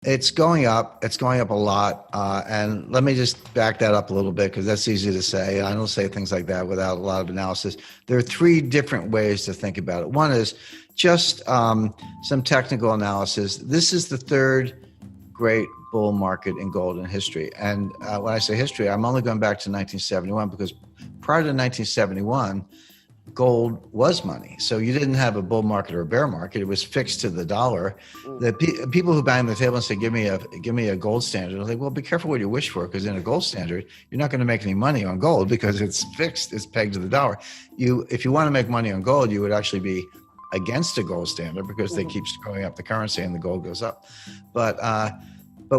It's going up. It's going up a lot. And let me just back that up a little bit because that's easy to say. I don't say things like that without a lot of analysis. There are three different ways to think about it. One is just some technical analysis. This is the third great bull market in gold in history. And when I say history, I'm only going back to 1971 because prior to 1971, gold was money. So you didn't have a bull market or a bear market. It was fixed to the dollar. The people who bang the table and say, give me a gold standard. I'm like, well, be careful what you wish for, because in a gold standard, you're not going to make any money on gold because it's fixed, it's pegged to the dollar. If you want to make money on gold, you would actually be against a gold standard because they keep screwing up the currency and the gold goes up. But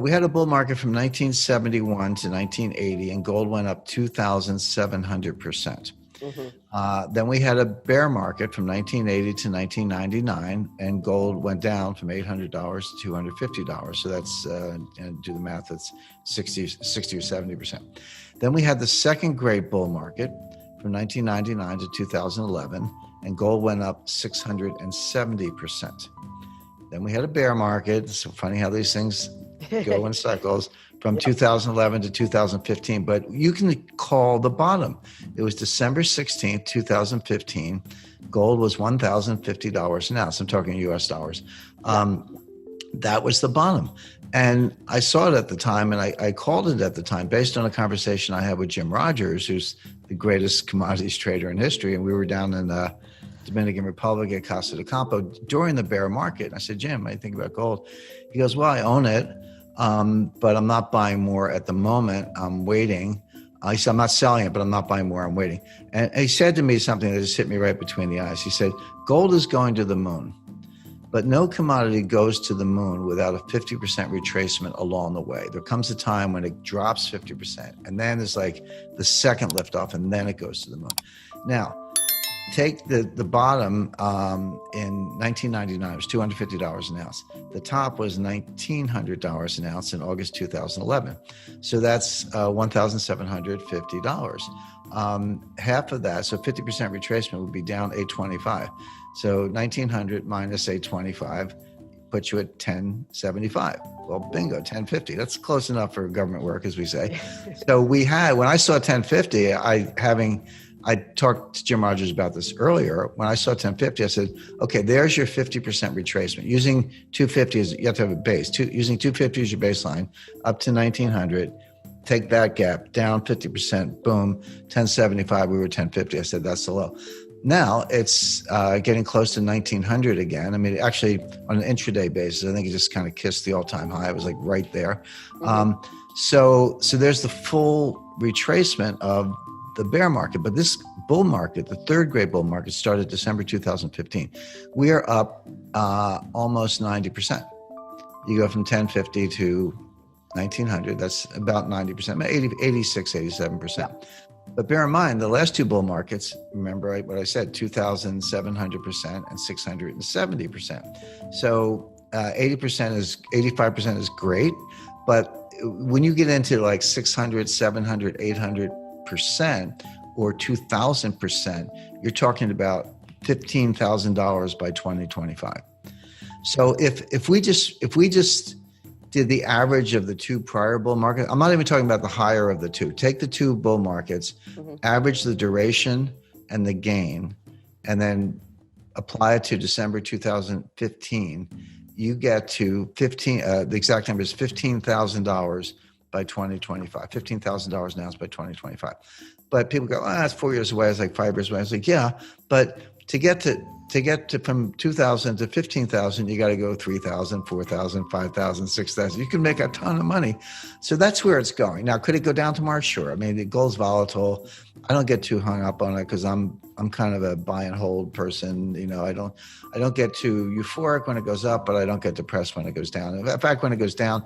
we had a bull market from 1971 to 1980 and gold went up 2,700%. Then we had a bear market from 1980 to 1999, and gold went down from $800 to $250. So that's, do the math, that's 60 or 70%. Then we had the second great bull market from 1999 to 2011, and gold went up 670%. Then we had a bear market. It's so funny how these things go in cycles. From 2011 to 2015, but you can call the bottom. It was December 16th, 2015. Gold was $1,050 an ounce. I'm talking US dollars. That was the bottom. And I saw it at the time, and I called it at the time based on a conversation I had with Jim Rogers, who's the greatest commodities trader in history. And we were down in the Dominican Republic at Casa de Campo during the bear market. And I said, Jim, what do you think about gold? He goes, well, I own it. But I'm not buying more at the moment. I'm waiting. He said, I'm not selling it, but I'm not buying more. I'm waiting. And he said to me something that just hit me right between the eyes. He said, gold is going to the moon, but no commodity goes to the moon without a 50% retracement along the way. There comes a time when it drops 50%, and then there's like the second liftoff, and then it goes to the moon. Now, take the bottom in 1999, it was $250 an ounce. The top was $1,900 an ounce in August 2011. So that's $1,750. Half of that, so 50% retracement would be down $825. So 1,900 minus $825 puts you at 1,075. Well, bingo, 1,050. That's close enough for government work, as we say. So when I saw 1,050, I talked to Jim Rogers about this earlier. When I saw 1,050, I said, okay, there's your 50% retracement. Using 250 you have to have a base. Using 250 as your baseline, up to 1,900, take that gap, down 50%, boom, 1,075, we were 1,050. I said, that's the low. Now it's getting close to 1,900 again. I mean, actually on an intraday basis, I think it just kind of kissed the all-time high. It was like right there. So there's the full retracement of the bear market, but this bull market, the third great bull market, started December 2015. We are up almost 90%. You go from 1050 to 1900, that's about 90%, 86, 87%. But bear in mind, the last two bull markets, remember what I said, 2,700% and 670%. So 85% is great, but when you get into like 600, 700, 800%, or 2,000%, you're talking about $15,000 by 2025. So if we just did the average of the two prior bull markets, I'm not even talking about the higher of the two. Take the two bull markets, average the duration and the gain, and then apply it to December 2015. You get to the exact number is $15,000 by 2025, $15,000 an ounce by 2025. But people go, that's 4 years away. It's like 5 years away. I was like, yeah, but to get to from 2,000 to 15,000, you got to go 3,000, 4,000, 5,000, 6,000. You can make a ton of money. So that's where it's going. Now, could it go down tomorrow? Sure. I mean, the gold's volatile. I don't get too hung up on it because I'm kind of a buy and hold person. You know, I don't get too euphoric when it goes up, but I don't get depressed when it goes down. In fact, when it goes down,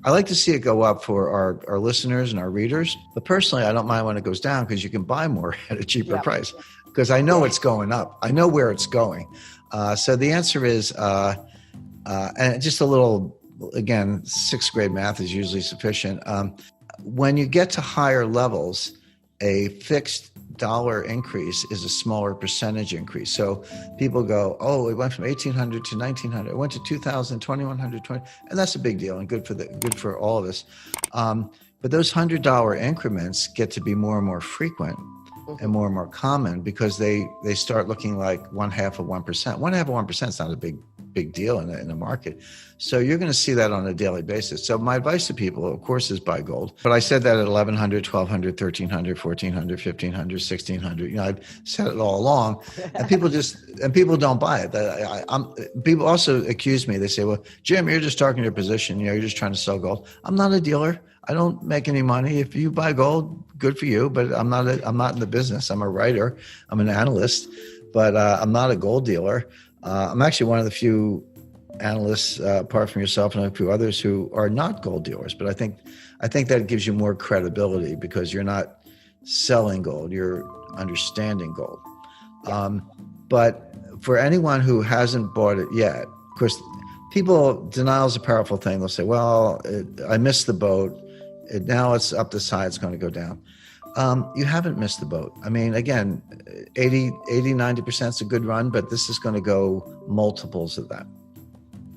I like to see it go up for our listeners and our readers. But personally, I don't mind when it goes down because you can buy more at a cheaper price. Because I know it's going up. I know where it's going. So the answer is, and just a little, again, sixth grade math is usually sufficient. When you get to higher levels, a fixed dollar increase is a smaller percentage increase. So people go, oh, it went from 1800 to 1900, it went to 2000, 2100, and that's a big deal and good for all of us. But those $100 increments get to be more and more frequent and more common because they start looking like 1/2 of 1%. 1/2 of 1% is not a big deal in the market. So you're going to see that on a daily basis. So my advice to people, of course, is buy gold. But I said that at 1100, 1200, 1300, 1400, 1500, 1600. You know, I've said it all along, and people don't buy it. People also accuse me. They say, "Well, Jim, you're just talking your position. You know, you're just trying to sell gold." I'm not a dealer. I don't make any money. If you buy gold, good for you. But I'm not in the business. I'm a writer. I'm an analyst, but I'm not a gold dealer. I'm actually one of the few analysts, apart from yourself and a few others, who are not gold dealers. But I think that gives you more credibility because you're not selling gold, you're understanding gold. But for anyone who hasn't bought it yet, of course, denial is a powerful thing. They'll say, well, I missed the boat. Now it's up this high, it's going to go down. You haven't missed the boat. I mean, again, 90% is a good run, but this is going to go multiples of that.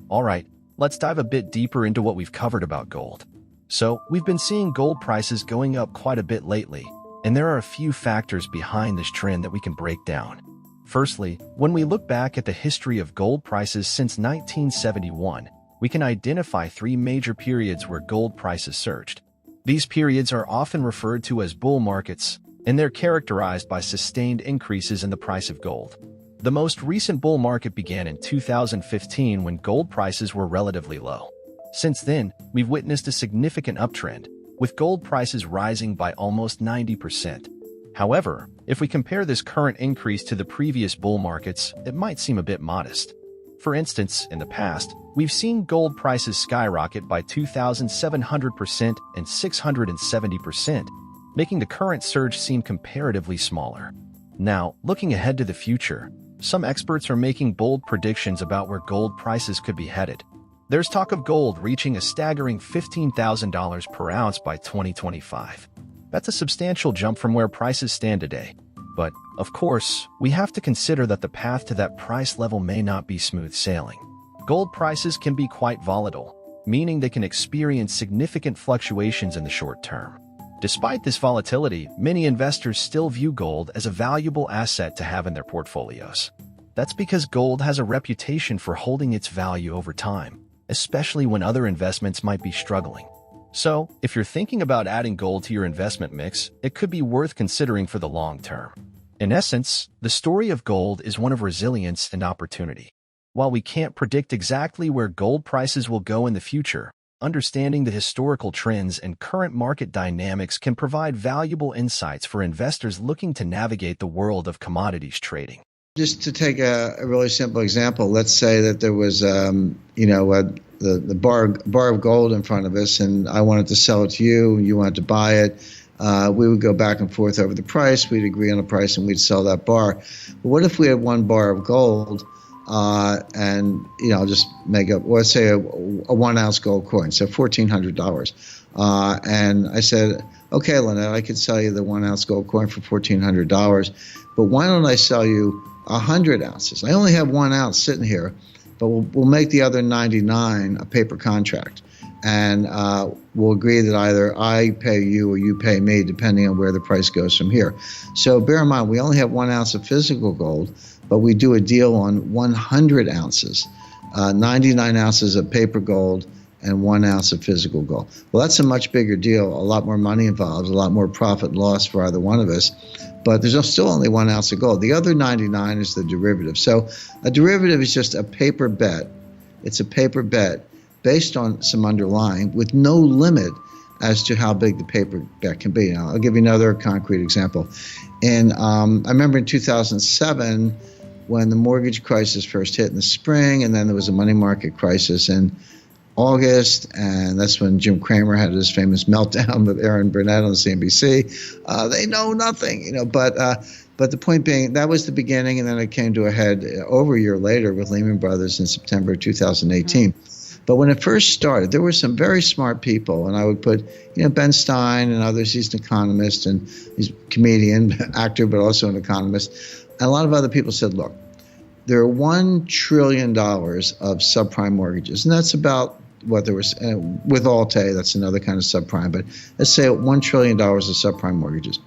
All right, let's dive a bit deeper into what we've covered about gold. So, we've been seeing gold prices going up quite a bit lately, and there are a few factors behind this trend that we can break down. Firstly, when we look back at the history of gold prices since 1971, we can identify 3 major periods where gold prices surged. These periods are often referred to as bull markets, and they're characterized by sustained increases in the price of gold. The most recent bull market began in 2015 when gold prices were relatively low. Since then, we've witnessed a significant uptrend, with gold prices rising by almost 90%. However, if we compare this current increase to the previous bull markets, it might seem a bit modest. For instance, in the past, we've seen gold prices skyrocket by 2,700% and 670%, making the current surge seem comparatively smaller. Now, looking ahead to the future, some experts are making bold predictions about where gold prices could be headed. There's talk of gold reaching a staggering $15,000 per ounce by 2025. That's a substantial jump from where prices stand today. But, of course, we have to consider that the path to that price level may not be smooth sailing. Gold prices can be quite volatile, meaning they can experience significant fluctuations in the short term. Despite this volatility, many investors still view gold as a valuable asset to have in their portfolios. That's because gold has a reputation for holding its value over time, especially when other investments might be struggling. So, if you're thinking about adding gold to your investment mix, it could be worth considering for the long term. In essence, the story of gold is one of resilience and opportunity. While we can't predict exactly where gold prices will go in the future, understanding the historical trends and current market dynamics can provide valuable insights for investors looking to navigate the world of commodities trading. Just to take a really simple example, let's say that there was, the bar of gold in front of us, and I wanted to sell it to you, you wanted to buy it. We would go back and forth over the price. We'd agree on a price, and we'd sell that bar. But what if we had 1 bar of gold, and just make up, let's say a 1 ounce gold coin, so $1,400. And I said, okay, Lynette, I could sell you the 1 ounce gold coin for $1,400, but why don't I sell you 100 ounces? I only have 1 ounce sitting here, but we'll make the other 99 a paper contract. And we'll agree that either I pay you or you pay me, depending on where the price goes from here. So bear in mind, we only have 1 ounce of physical gold, but we do a deal on 100 ounces, 99 ounces of paper gold and 1 ounce of physical gold. Well, that's a much bigger deal, a lot more money involved, a lot more profit and loss for either one of us. But there's still only 1 ounce of gold. The other 99 is the derivative. So a derivative is just a paper bet. It's a paper bet based on some underlying with no limit as to how big the paper bet can be. Now, I'll give you another concrete example. And I remember in 2007, when the mortgage crisis first hit in the spring, and then there was a money market crisis in August, and that's when Jim Cramer had his famous meltdown with Aaron Burnett on CNBC. They know nothing, but the point being, that was the beginning, and then it came to a head over a year later with Lehman Brothers in September 2018. But when it first started, there were some very smart people, and I would put, Ben Stein and others. He's an economist and he's a comedian, actor, but also an economist. And a lot of other people said, look, there are $1 trillion of subprime mortgages, and that's about what there was with Alte. That's another kind of subprime, but let's say $1 trillion of subprime mortgages.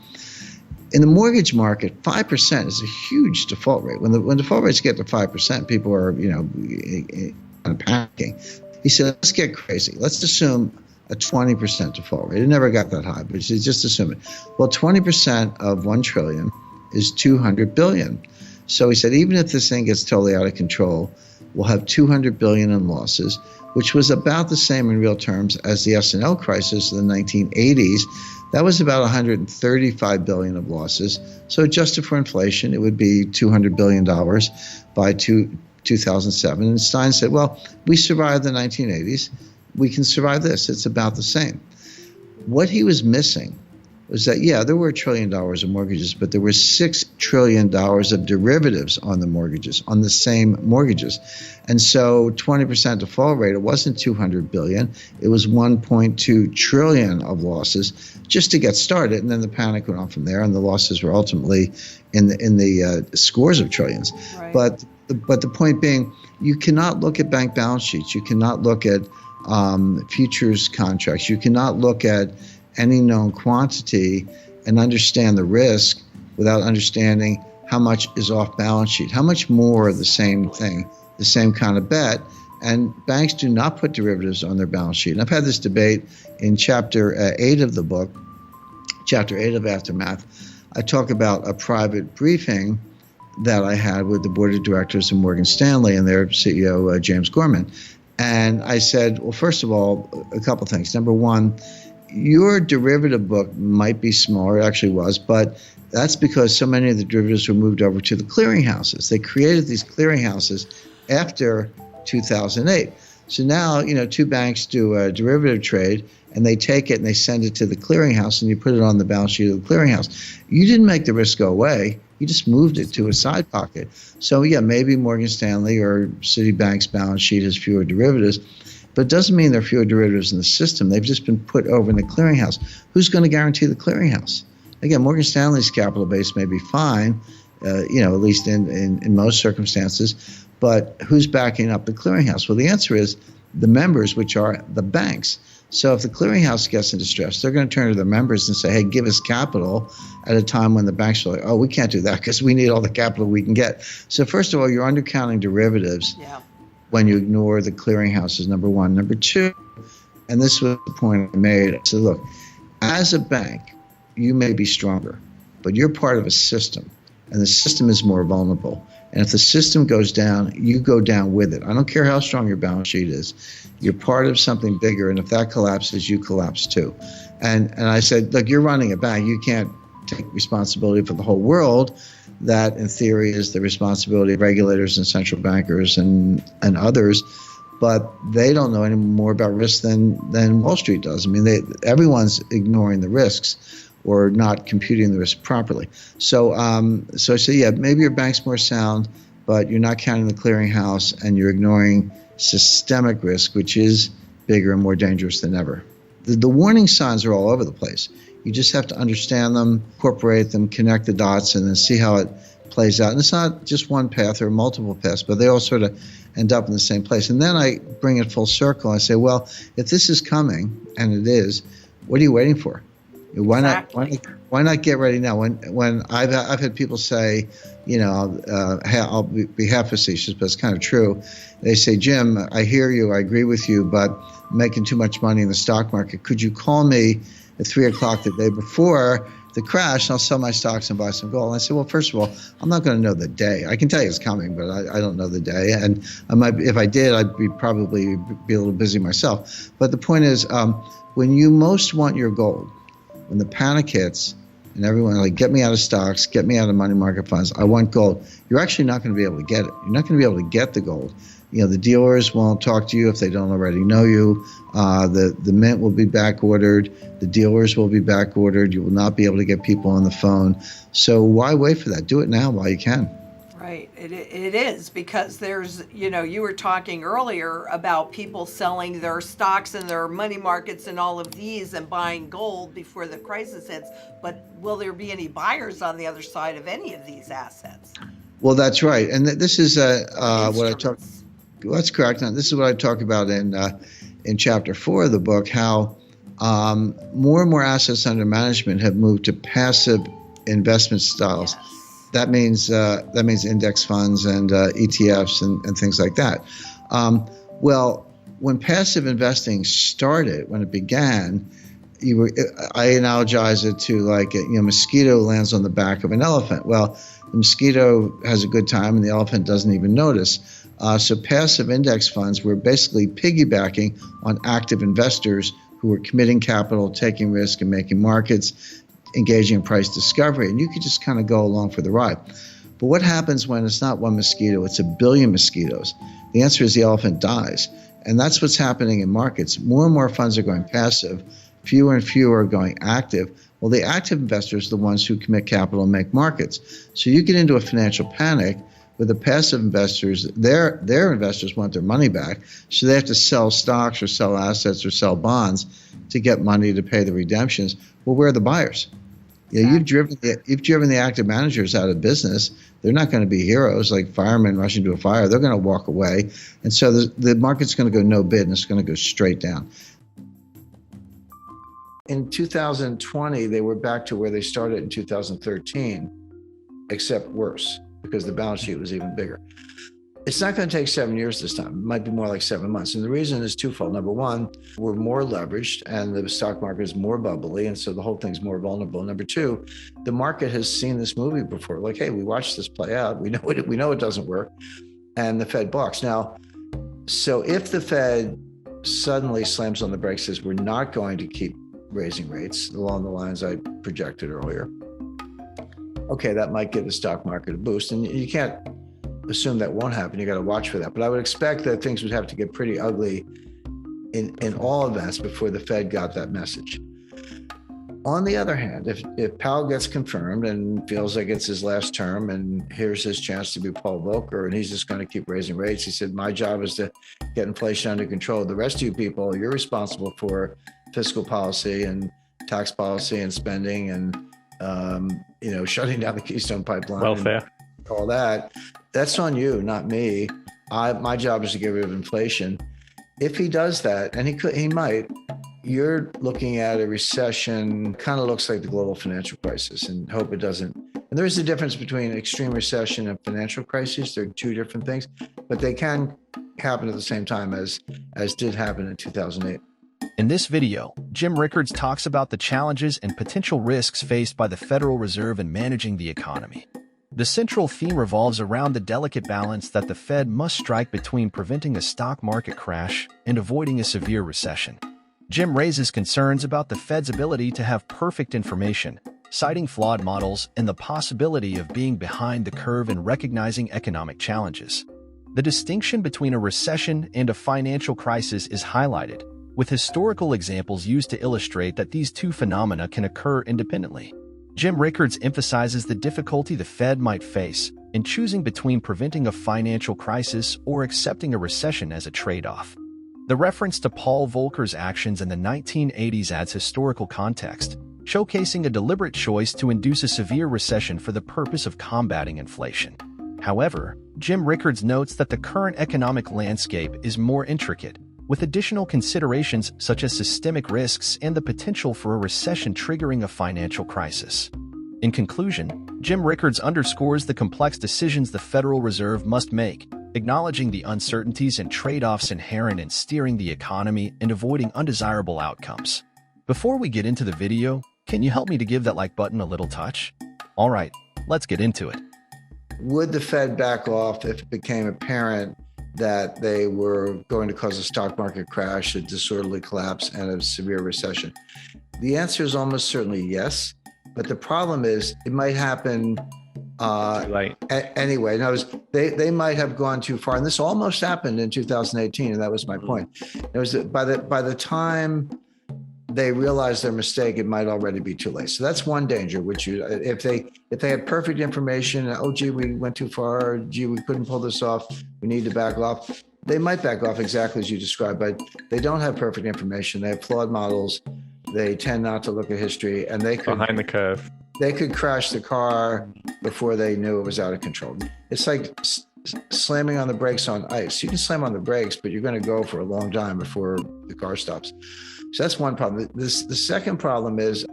In the mortgage market, 5% is a huge default rate. When default rates get to 5%, people are kind of panicking. He said, let's get crazy. Let's assume a 20% default rate. It never got that high, but he said, just assume it. Well, 20% of 1 trillion is 200 billion. So he said, even if this thing gets totally out of control, we'll have 200 billion in losses, which was about the same in real terms as the S&L crisis in the 1980s. That was about 135 billion of losses. So adjusted for inflation, it would be $200 billion by 2007. And Stein said, well, we survived the 1980s. We can survive this. It's about the same. What he was missing was that, there were $1 trillion of mortgages, but there were $6 trillion of derivatives on the mortgages, on the same mortgages. And so 20% default rate, it wasn't 200 billion, it was 1.2 trillion of losses just to get started. And then the panic went on from there, and the losses were ultimately in the scores of trillions. Right. But the point being, you cannot look at bank balance sheets. You cannot look at futures contracts. You cannot look at any known quantity and understand the risk without understanding how much is off balance sheet, how much more of the same thing, the same kind of bet. And banks do not put derivatives on their balance sheet. And I've had this debate in chapter 8 of the book, chapter 8 of Aftermath. I talk about a private briefing that I had with the board of directors of Morgan Stanley and their CEO, James Gorman. And I said, well, first of all, a couple things. Number one, your derivative book might be smaller, it actually was, but that's because so many of the derivatives were moved over to the clearinghouses. They created these clearinghouses after 2008. So now, two banks do a derivative trade, and they take it and they send it to the clearinghouse, and you put it on the balance sheet of the clearinghouse. You didn't make the risk go away. You just moved it to a side pocket. So, maybe Morgan Stanley or Citibank's balance sheet has fewer derivatives, but it doesn't mean there are fewer derivatives in the system. They've just been put over in the clearinghouse. Who's going to guarantee the clearinghouse? Again, Morgan Stanley's capital base may be fine, at least in most circumstances, but who's backing up the clearinghouse? Well, the answer is the members, which are the banks. So if the clearinghouse gets in distress, they're going to turn to their members and say, hey, give us capital, at a time when the banks are like, oh, we can't do that because we need all the capital we can get. So first of all, you're undercounting derivatives. Yeah. When you ignore the clearinghouses, number one. Number two, and this was the point I made, I said, look, as a bank, you may be stronger, but you're part of a system, and the system is more vulnerable. And if the system goes down, you go down with it. I don't care how strong your balance sheet is. You're part of something bigger, and if that collapses, you collapse too. And I said, look, you're running a bank. You can't take responsibility for the whole world. That, in theory, is the responsibility of regulators and central bankers and others, but they don't know any more about risk than Wall Street does. I mean, everyone's ignoring the risks or not computing the risk properly. So I say, maybe your bank's more sound, but you're not counting the clearinghouse and you're ignoring systemic risk, which is bigger and more dangerous than ever. The warning signs are all over the place. You just have to understand them, incorporate them, connect the dots, and then see how it plays out. And it's not just one path, there are multiple paths, but they all sort of end up in the same place. And then I bring it full circle. I say, well, if this is coming, and it is, what are you waiting for? Why not get ready now? When I've had people say, I'll be half facetious, but it's kind of true. They say, Jim, I hear you, I agree with you, but I'm making too much money in the stock market. Could you call me at 3 o'clock the day before the crash, and I'll sell my stocks and buy some gold? And I said, well, first of all, I'm not going to know the day. I can tell you it's coming, but I don't know the day. And if I did, I'd probably be a little busy myself. But the point is, when you most want your gold, when the panic hits and everyone like, get me out of stocks, get me out of money market funds, I want gold, you're actually not going to be able to get it. You're not going to be able to get the gold. The dealers won't talk to you if they don't already know you. The mint will be back ordered. The dealers will be back ordered. You will not be able to get people on the phone. So why wait for that? Do it now while you can. Right. It is, because there's, you were talking earlier about people selling their stocks and their money markets and all of these and buying gold before the crisis hits. But will there be any buyers on the other side of any of these assets? Well, that's right. And this is what I talk. Instruments. That's correct. Now, this is what I talk about in chapter 4 of the book, how more and more assets under management have moved to passive investment styles. Yes. That means index funds and ETFs and things like that. Well, when passive investing started, when it began, I analogize it to like a mosquito lands on the back of an elephant. Well, the mosquito has a good time and the elephant doesn't even notice. So passive index funds were basically piggybacking on active investors who were committing capital, taking risk, and making markets, engaging in price discovery. And you could just kind of go along for the ride. But what happens when it's not one mosquito, it's a billion mosquitoes? The answer is the elephant dies. And that's what's happening in markets. More and more funds are going passive. Fewer and fewer are going active. Well, the active investors are the ones who commit capital and make markets. So you get into a financial panic with the passive investors. Their investors want their money back, so they have to sell stocks or sell assets or sell bonds to get money to pay the redemptions. Well, where are the buyers? Yeah, you've driven the active managers out of business. They're not going to be heroes like firemen rushing to a fire. They're going to walk away, and so the market's going to go no bid, and it's going to go straight down. In 2020, they were back to where they started in 2013, except worse, because the balance sheet was even bigger. It's not going to take 7 years this time. It might be more like 7 months. And the reason is twofold. Number one, we're more leveraged and the stock market is more bubbly. And so the whole thing's more vulnerable. Number two, the market has seen this movie before. Like, hey, we watched this play out. We know it doesn't work. And the Fed balks. Now, so if the Fed suddenly slams on the brakes, says we're not going to keep raising rates along the lines I projected earlier, okay, that might give the stock market a boost. And you can't assume that won't happen. You got to watch for that. But I would expect that things would have to get pretty ugly in all events before the Fed got that message. On the other hand, if Powell gets confirmed and feels like it's his last term and here's his chance to be Paul Volcker and he's just going to keep raising rates, he said, my job is to get inflation under control. The rest of you people, you're responsible for fiscal policy and tax policy and spending and shutting down the Keystone Pipeline, welfare, and all that. That's on you, not me. My job is to get rid of inflation. If he does that, and he might, you're looking at a recession, kind of looks like the global financial crisis, and hope it doesn't. And there is a difference between extreme recession and financial crisis. They're two different things, but they can happen at the same time as did happen in 2008. In this video, Jim Rickards talks about the challenges and potential risks faced by the Federal Reserve in managing the economy. The central theme revolves around the delicate balance that the Fed must strike between preventing a stock market crash and avoiding a severe recession. Jim raises concerns about the Fed's ability to have perfect information, citing flawed models and the possibility of being behind the curve in recognizing economic challenges. The distinction between a recession and a financial crisis is highlighted, with historical examples used to illustrate that these two phenomena can occur independently. Jim Rickards emphasizes the difficulty the Fed might face in choosing between preventing a financial crisis or accepting a recession as a trade-off. The reference to Paul Volcker's actions in the 1980s adds historical context, showcasing a deliberate choice to induce a severe recession for the purpose of combating inflation. However, Jim Rickards notes that the current economic landscape is more intricate, with additional considerations such as systemic risks and the potential for a recession triggering a financial crisis. In conclusion, Jim Rickards underscores the complex decisions the Federal Reserve must make, acknowledging the uncertainties and trade-offs inherent in steering the economy and avoiding undesirable outcomes. Before we get into the video, can you help me to give that like button a little touch? All right, let's get into it. Would the Fed back off if it became apparent that they were going to cause a stock market crash, a disorderly collapse, and a severe recession? The answer is almost certainly yes. But the problem is it might happen anyway. In other words, they might have gone too far. And this almost happened in 2018, and that was my point. It was by the time they realize their mistake, it might already be too late. So that's one danger, which if they had perfect information, oh, gee, we went too far, gee, we couldn't pull this off, we need to back off. They might back off exactly as you described, but they don't have perfect information. They have flawed models. They tend not to look at history, and they could behind the curve. They could crash the car before they knew it was out of control. It's like slamming on the brakes on ice. You can slam on the brakes, but you're going to go for a long time before the car stops. So that's one problem. The second problem is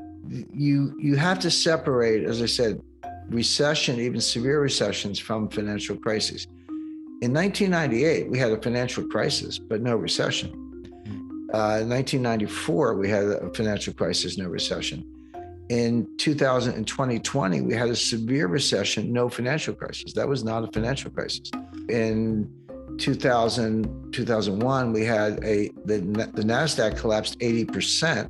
you have to separate, as I said, recession, even severe recessions, from financial crises. In 1998, we had a financial crisis, but no recession. In 1994, we had a financial crisis, no recession. In 2020, we had a severe recession, no financial crisis. That was not a financial crisis. In 2001, we had the NASDAQ collapsed 80%,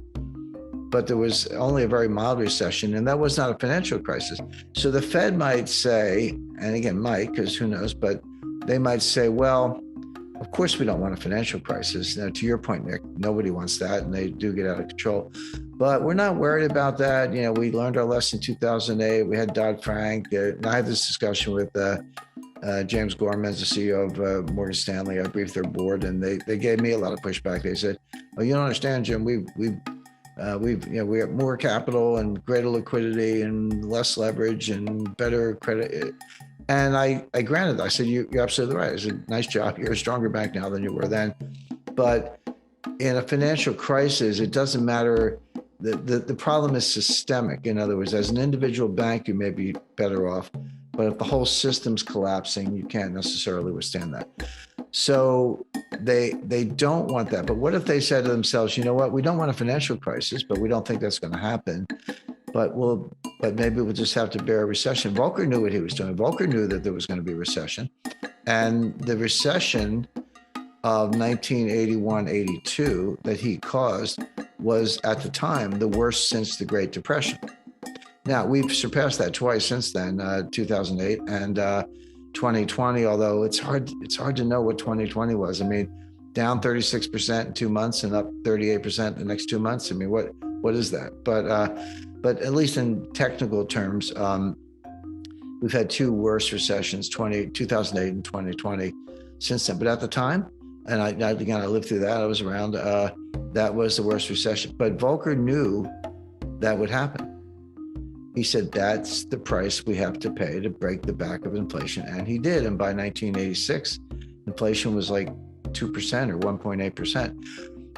but there was only a very mild recession, and that was not a financial crisis. So the Fed might say, and again, might, because who knows, but they might say, well, of course we don't want a financial crisis. Now, to your point, Nick, nobody wants that, and they do get out of control. But we're not worried about that. You know, we learned our lesson in 2008. We had Dodd-Frank. And I had this discussion with James Gorman, the CEO of Morgan Stanley. I briefed their board, and they gave me a lot of pushback. They said, "Oh, you don't understand, Jim. We have more capital and greater liquidity and less leverage and better credit." And I granted, I said, you're absolutely right. I said, nice job. You're a stronger bank now than you were then. But in a financial crisis, it doesn't matter. The problem is systemic. In other words, as an individual bank, you may be better off. But if the whole system's collapsing, you can't necessarily withstand that. So they don't want that. But what if they said to themselves, you know what, we don't want a financial crisis, but we don't think that's going to happen. But maybe we'll just have to bear a recession. Volcker knew what he was doing. Volcker knew that there was going to be a recession. And the recession of 1981-82 that he caused was, at the time, the worst since the Great Depression. Now, we've surpassed that twice since then, 2008 and 2020, although it's hard to know what 2020 was. I mean, down 36% in 2 months and up 38% the next 2 months. I mean, what is that? But at least in technical terms, we've had two worse recessions, 2008 and 2020 since then. But at the time, and I lived through that, I was around, that was the worst recession. But Volcker knew that would happen. He said, that's the price we have to pay to break the back of inflation. And he did. And by 1986, inflation was like 2% or 1.8%.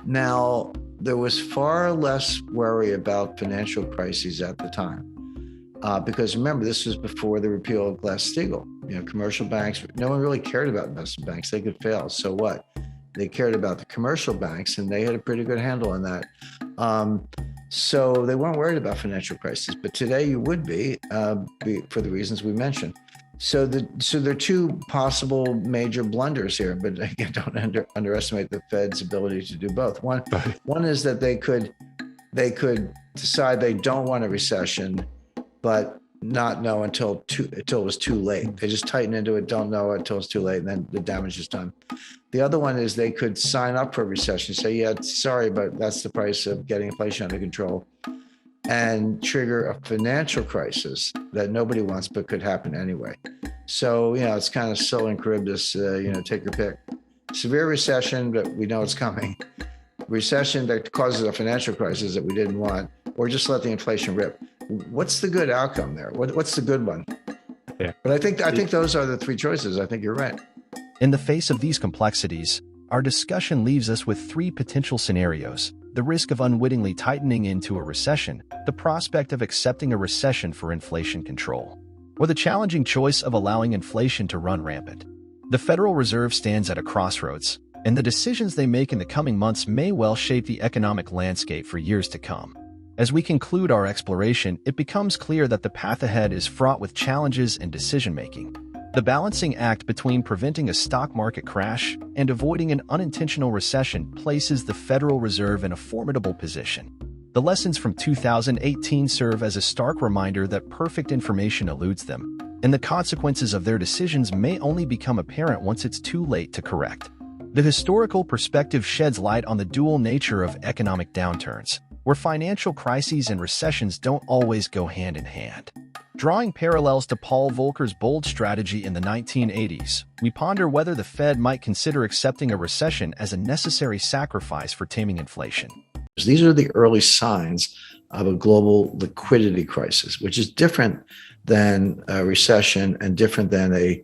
Now, there was far less worry about financial crises at the time. Because remember, this was before the repeal of Glass-Steagall. You know, commercial banks, no one really cared about investment banks. They could fail. So what? They cared about the commercial banks, and they had a pretty good handle on that. So they weren't worried about financial crises. But today you would be for the reasons we mentioned. So there are two possible major blunders here, but again, don't underestimate the Fed's ability to do both. One is that they could decide they don't want a recession, but not know until it was too late. They just tighten into it, don't know it until it's too late, and then the damage is done. The other one is they could sign up for a recession, say, yeah, sorry, but that's the price of getting inflation under control, and trigger a financial crisis that nobody wants but could happen anyway. So, you know, it's kind of so and Charybdis, take your pick. Severe recession, but we know it's coming. Recession that causes a financial crisis that we didn't want, or just let the inflation rip. What's the good outcome there? What's the good one? Yeah. But I think those are the three choices. I think you're right. In the face of these complexities, our discussion leaves us with three potential scenarios: the risk of unwittingly tightening into a recession, the prospect of accepting a recession for inflation control, or the challenging choice of allowing inflation to run rampant. The Federal Reserve stands at a crossroads, and the decisions they make in the coming months may well shape the economic landscape for years to come. As we conclude our exploration, it becomes clear that the path ahead is fraught with challenges and decision-making. The balancing act between preventing a stock market crash and avoiding an unintentional recession places the Federal Reserve in a formidable position. The lessons from 2018 serve as a stark reminder that perfect information eludes them, and the consequences of their decisions may only become apparent once it's too late to correct. The historical perspective sheds light on the dual nature of economic downturns, where financial crises and recessions don't always go hand in hand. Drawing parallels to Paul Volcker's bold strategy in the 1980s, we ponder whether the Fed might consider accepting a recession as a necessary sacrifice for taming inflation. These are the early signs of a global liquidity crisis, which is different than a recession and different than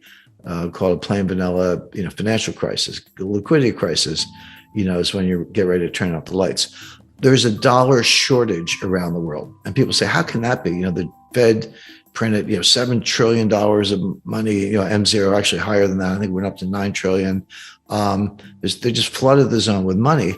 called a plain vanilla, financial crisis. The liquidity crisis, is when you get ready to turn off the lights. There's a dollar shortage around the world, and people say, how can that be? The Fed printed, $7 trillion of money, M0 actually higher than that. I think we went up to 9 trillion. They just flooded the zone with money.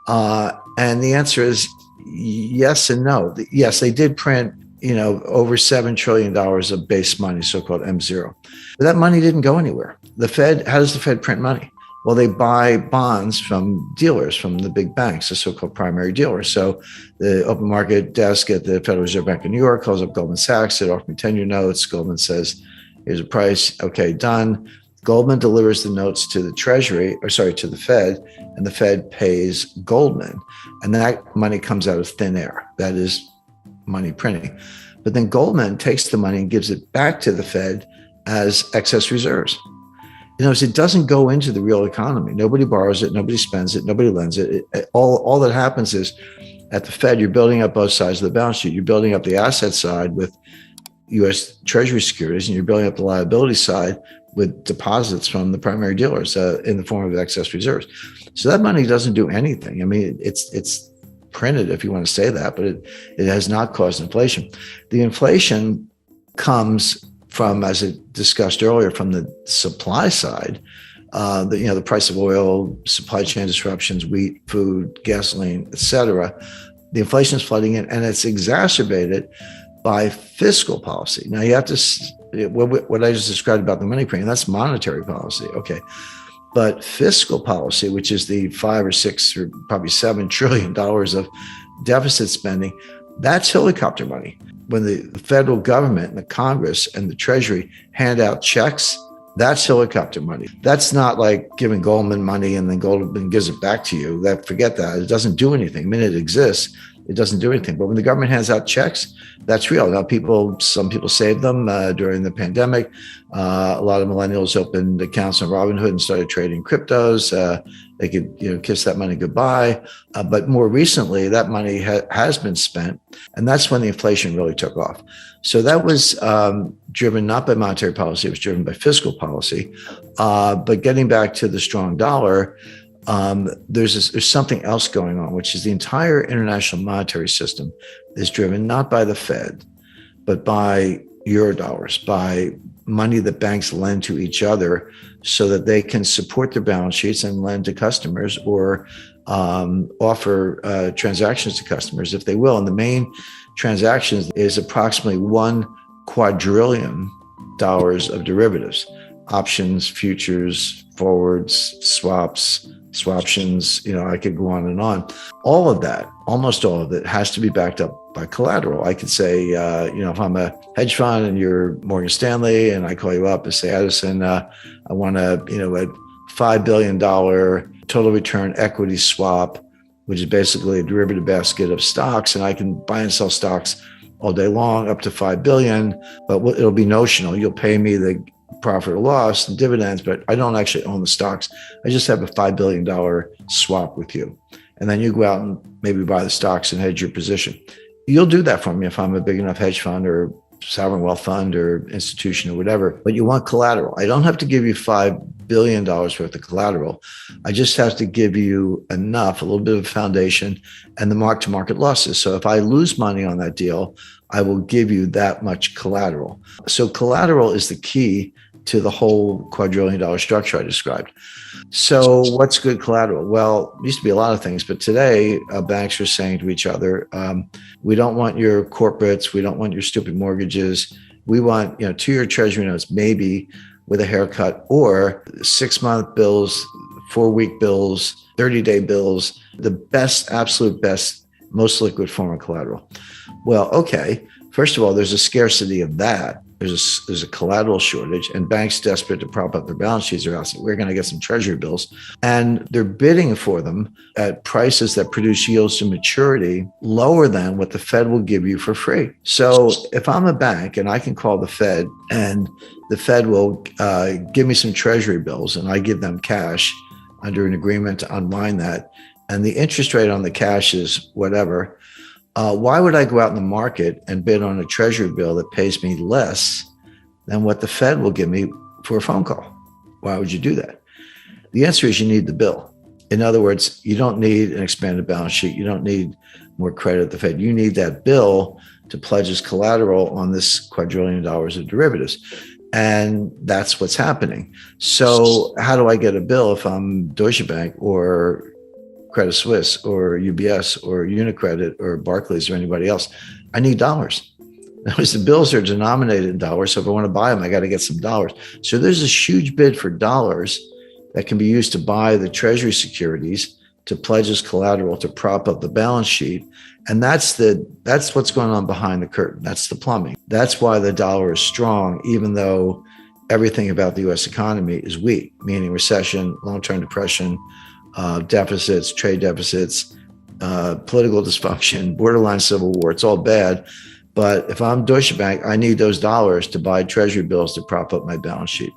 And the answer is yes and no. Yes, they did print, over $7 trillion of base money, so-called M0. But that money didn't go anywhere. How does the Fed print money? Well, they buy bonds from dealers, from the big banks, the so-called primary dealers. So the open market desk at the Federal Reserve Bank of New York calls up Goldman Sachs. It offers me 10-year notes. Goldman says, here's a price. Okay, done. Goldman delivers the notes to the to the Fed, and the Fed pays Goldman. And that money comes out of thin air. That is money printing. But then Goldman takes the money and gives it back to the Fed as excess reserves. It doesn't go into the real economy. Nobody borrows it, nobody spends it, nobody lends it. All that happens is at the Fed, you're building up both sides of the balance sheet. You're building up the asset side with U.S. Treasury securities, and you're building up the liability side with deposits from the primary dealers in the form of excess reserves. So that money doesn't do anything. I mean, it's printed, if you want to say that, but it has not caused inflation. The inflation comes from, as I discussed earlier, from the supply side. The price of oil, supply chain disruptions, wheat, food, gasoline, et cetera. The inflation is flooding in, and it's exacerbated by fiscal policy. Now, you have to, what I just described about the money printing, that's monetary policy. Okay. But fiscal policy, which is the 5 or 6 or probably $7 trillion of deficit spending, that's helicopter money. When the federal government and the Congress and the Treasury hand out checks, that's helicopter money. That's not like giving Goldman money and then Goldman gives it back to you. Forget that. It doesn't do anything. The minute it exists, it doesn't do anything. But when the government hands out checks, that's real. Now, some people saved them during the pandemic. A lot of millennials opened accounts on Robinhood and started trading cryptos. They could, kiss that money goodbye. But more recently, that money has been spent, and that's when the inflation really took off. So that was driven not by monetary policy; it was driven by fiscal policy. But getting back to the strong dollar, there's something else going on, which is the entire international monetary system is driven not by the Fed, but by Eurodollars, by money that banks lend to each other so that they can support their balance sheets and lend to customers or offer transactions to customers if they will. And the main transactions is approximately $1 quadrillion of derivatives, options, futures, forwards, swaps, swaptions, I could go on and on. All of that, almost all of it, has to be backed up by collateral. I could say, if I'm a hedge fund and you're Morgan Stanley and I call you up and say, Edison, I want a $5 billion total return equity swap, which is basically a derivative basket of stocks, and I can buy and sell stocks all day long up to 5 billion, but it'll be notional. You'll pay me the profit or loss and dividends, but I don't actually own the stocks. I just have a $5 billion swap with you. And then you go out and maybe buy the stocks and hedge your position. You'll do that for me if I'm a big enough hedge fund or sovereign wealth fund or institution or whatever, but you want collateral. I don't have to give you $5 billion worth of collateral. I just have to give you enough, a little bit of foundation and the mark-to-market losses. So if I lose money on that deal, I will give you that much collateral. So collateral is the key to the whole quadrillion-dollar structure I described. So what's good collateral? Well, it used to be a lot of things, but today banks are saying to each other, we don't want your corporates, we don't want your stupid mortgages. We want 2-year treasury notes, maybe with a haircut, or 6-month bills, 4-week bills, 30-day bills, the best, absolute best, most liquid form of collateral. Well, okay, first of all, there's a scarcity of that. there's a collateral shortage, and banks desperate to prop up their balance sheets are out saying, we're going to get some treasury bills, and they're bidding for them at prices that produce yields to maturity lower than what the Fed will give you for free. So if I'm a bank and I can call the Fed, and the Fed will give me some treasury bills, and I give them cash under an agreement to unwind that, and the interest rate on the cash is whatever, why would I go out in the market and bid on a treasury bill that pays me less than what the Fed will give me for a phone call? Why would you do that? The answer is you need the bill. In other words, you don't need an expanded balance sheet. You don't need more credit at the Fed. You need that bill to pledge as collateral on this $250 billion of derivatives. And that's what's happening. So how do I get a bill if I'm Deutsche Bank or Credit Suisse or UBS or Unicredit or Barclays or anybody else? I need dollars. Because the bills are denominated in dollars. So if I want to buy them, I got to get some dollars. So there's this huge bid for dollars that can be used to buy the treasury securities, to pledge as collateral, to prop up the balance sheet. And that's what's going on behind the curtain. That's the plumbing. That's why the dollar is strong, even though everything about the US economy is weak, meaning recession, long-term depression, deficits, trade deficits, political dysfunction, borderline civil war. It's all bad. But if I'm Deutsche Bank, I need those dollars to buy treasury bills to prop up my balance sheet.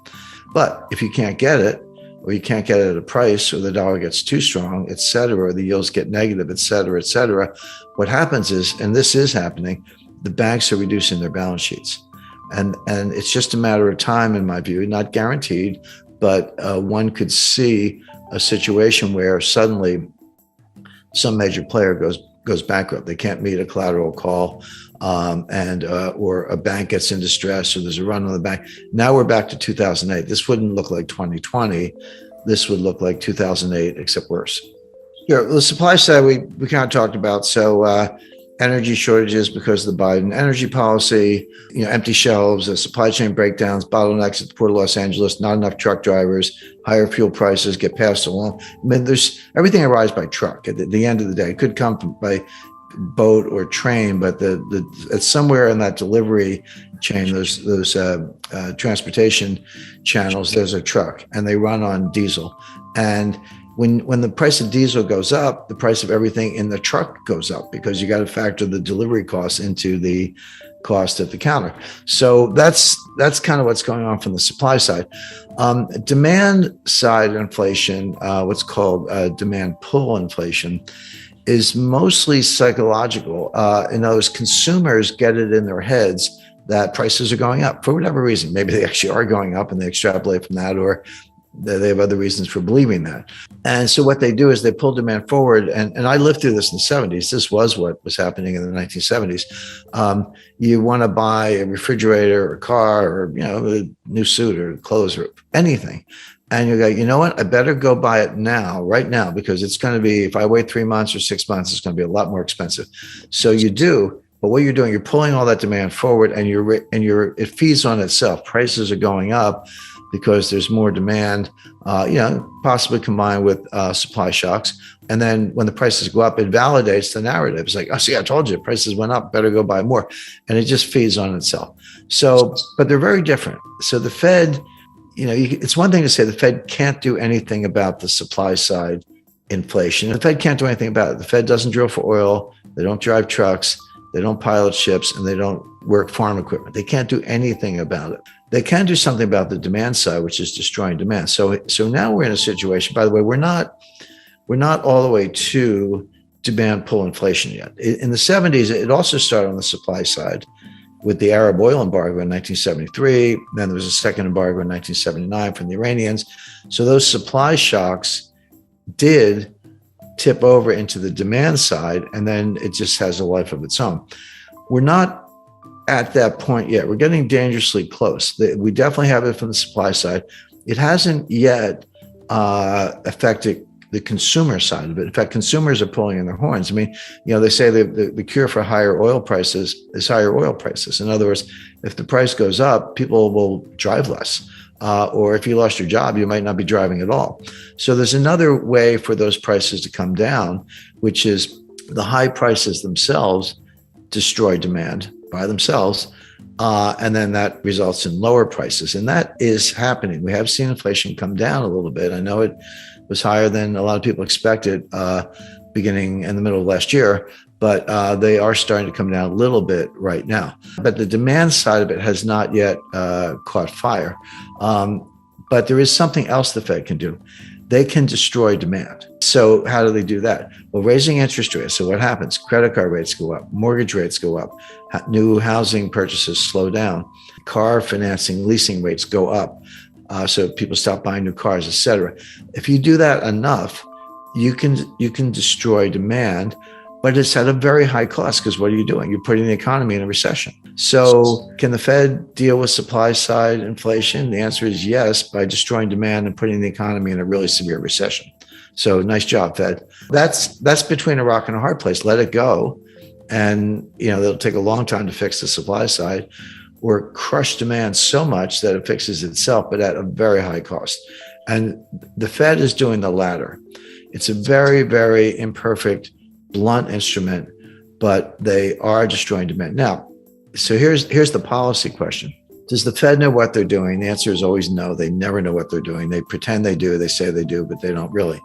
But if you can't get it, or you can't get it at a price, or the dollar gets too strong, et cetera, or the yields get negative, et cetera, what happens is, and this is happening, the banks are reducing their balance sheets. And it's just a matter of time, in my view, not guaranteed, but one could see a situation where suddenly some major player goes bankrupt. They can't meet a collateral call, or a bank gets in distress, or there's a run on the bank. Now we're back to 2008. This wouldn't look like 2020. This would look like 2008, except worse. Here, the supply side we kind of talked about. So energy shortages because of the Biden energy policy, empty shelves, supply chain breakdowns, bottlenecks at the Port of Los Angeles, not enough truck drivers, higher fuel prices get passed along. I mean, there's everything arrives by truck at the end of the day. It could come by boat or train, but it's somewhere in that delivery chain, those transportation channels, there's a truck, and they run on diesel. And when the price of diesel goes up, the price of everything in the truck goes up, because you got to factor the delivery costs into the cost at the counter. So that's kind of what's going on from the supply side. Demand side inflation, what's called demand pull inflation, is mostly psychological. In those consumers get it in their heads that prices are going up for whatever reason. Maybe they actually are going up and they extrapolate from that, or they have other reasons for believing that. And so what they do is they pull demand forward. And I lived through this in the 70s. This was what was happening in the 1970s. You want to buy a refrigerator or a car, or a new suit or clothes or anything. And you go, you know what? I better go buy it now, right now, because it's going to be, if I wait 3 months or 6 months, it's going to be a lot more expensive. So you do, but what you're doing, you're pulling all that demand forward, and it feeds on itself. Prices are going up because there's more demand, possibly combined with supply shocks. And then when the prices go up, it validates the narrative. It's like, oh, see, I told you, prices went up, better go buy more. And it just feeds on itself. So, but they're very different. So the Fed, it's one thing to say the Fed can't do anything about the supply side inflation. The Fed can't do anything about it. The Fed doesn't drill for oil. They don't drive trucks. They don't pilot ships, and they don't work farm equipment. They can't do anything about it. They can do something about the demand side, which is destroying demand. So now we're in a situation, by the way, we're not all the way to demand pull inflation yet. In the 70s, it also started on the supply side with the Arab oil embargo in 1973. Then there was a second embargo in 1979 from the Iranians. So those supply shocks did tip over into the demand side, and then it just has a life of its own. We're not at that point yet. We're getting dangerously close. We definitely have it from the supply side. It hasn't yet affected the consumer side of it. In fact, consumers are pulling in their horns. I mean, they say the cure for higher oil prices is higher oil prices. In other words, if the price goes up, people will drive less. Or if you lost your job, you might not be driving at all. So there's another way for those prices to come down, which is the high prices themselves destroy demand by themselves. And then that results in lower prices. And that is happening. We have seen inflation come down a little bit. I know it was higher than a lot of people expected beginning in the middle of last year, but they are starting to come down a little bit right now. But the demand side of it has not yet caught fire. But there is something else the Fed can do. They can destroy demand. So how do they do that? Well, raising interest rates. So what happens? Credit card rates go up, mortgage rates go up, new housing purchases slow down, car financing, leasing rates go up. So people stop buying new cars, et cetera. If you do that enough, you can destroy demand, but it's at a very high cost, because what are you doing? You're putting the economy in a recession. So can the Fed deal with supply side inflation? The answer is yes, by destroying demand and putting the economy in a really severe recession. So nice job, Fed. That's between a rock and a hard place. Let it go. And it'll take a long time to fix the supply side, or crush demand so much that it fixes itself, but at a very high cost. And the Fed is doing the latter. It's a very, very imperfect, blunt instrument, but they are destroying demand. Now, so here's the policy question. Does the Fed know what they're doing? The answer is always no. They never know what they're doing. They pretend they do. They say they do, but they don't really.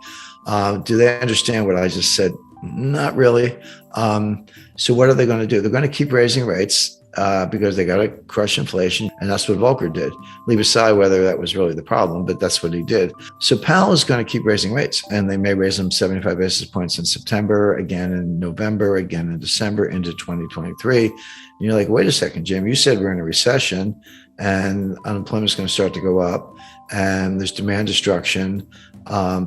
Do they understand what I just said? Not really. So what are they going to do? They're going to keep raising rates because they got to crush inflation. And that's what Volcker did. Leave aside whether that was really the problem, but that's what he did. So Powell is going to keep raising rates, and they may raise them 75 basis points in September, again in November, again in December, into 2023. And you're like, wait a second, Jim, you said we're in a recession and unemployment is going to start to go up and there's demand destruction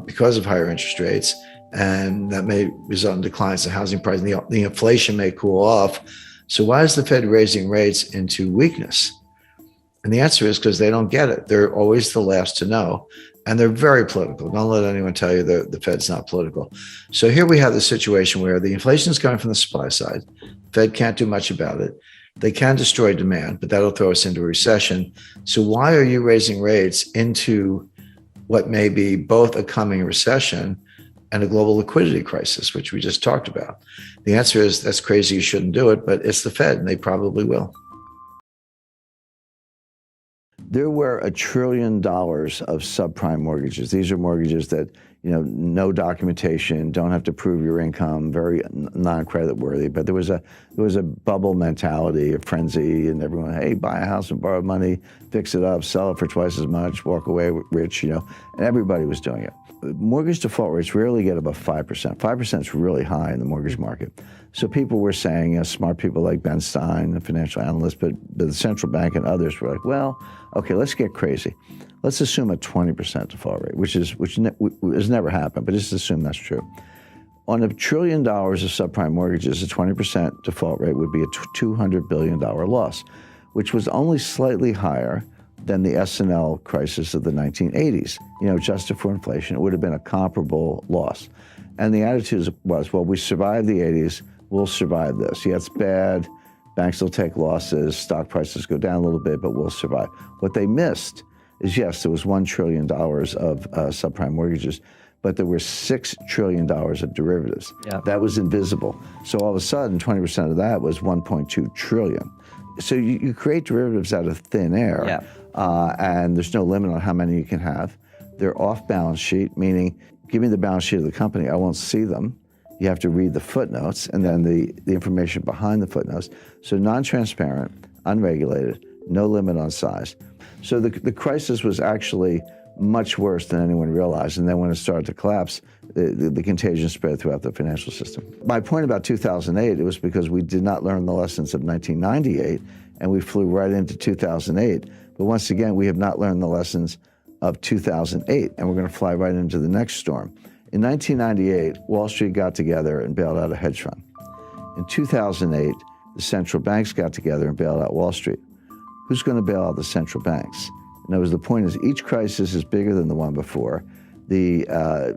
because of higher interest rates. And that may result in declines in housing prices. The inflation may cool off. So why is the Fed raising rates into weakness? And the answer is because they don't get it. They're always the last to know. And they're very political. Don't let anyone tell you the Fed's not political. So here we have the situation where the inflation is coming from the supply side. Fed can't do much about it. They can destroy demand, but that'll throw us into a recession. So why are you raising rates into what may be both a coming recession and a global liquidity crisis, which we just talked about? The answer is that's crazy. You shouldn't do it, but it's the Fed and they probably will. There were $1 trillion of subprime mortgages. These are mortgages that, no documentation, don't have to prove your income, very non-credit worthy. But there was a bubble mentality, a frenzy, and everyone, hey, buy a house and borrow money, fix it up, sell it for twice as much, walk away rich, and everybody was doing it. Mortgage default rates rarely get above 5%. 5% is really high in the mortgage market. So people were saying, smart people like Ben Stein, the financial analyst, but the central bank and others were like, well, okay, let's get crazy. Let's assume a 20% default rate, which has never happened, but just assume that's true. On $1 trillion of subprime mortgages, a 20% default rate would be a $200 billion loss, which was only slightly higher than the S&L crisis of the 1980s. Adjusted for inflation, it would have been a comparable loss. And the attitude was, well, we survived the 80s, we'll survive this. Yeah, it's bad, banks will take losses, stock prices go down a little bit, but we'll survive. What they missed is, yes, there was $1 trillion of subprime mortgages, but there were $6 trillion of derivatives. Yeah. That was invisible. So all of a sudden, 20% of that was $1.2 trillion. So you create derivatives out of thin air, yeah. And there's no limit on how many you can have. They're off balance sheet, meaning give me the balance sheet of the company, I won't see them. You have to read the footnotes and then the information behind the footnotes. So non-transparent, unregulated, no limit on size. So the crisis was actually much worse than anyone realized. And then when it started to collapse, the contagion spread throughout the financial system. My point about 2008, it was because we did not learn the lessons of 1998, and we flew right into 2008. But once again, we have not learned the lessons of 2008, and we're going to fly right into the next storm. In 1998, Wall Street got together and bailed out a hedge fund. In 2008, the central banks got together and bailed out Wall Street. Who's going to bail out the central banks? In other words, the point is each crisis is bigger than the one before. The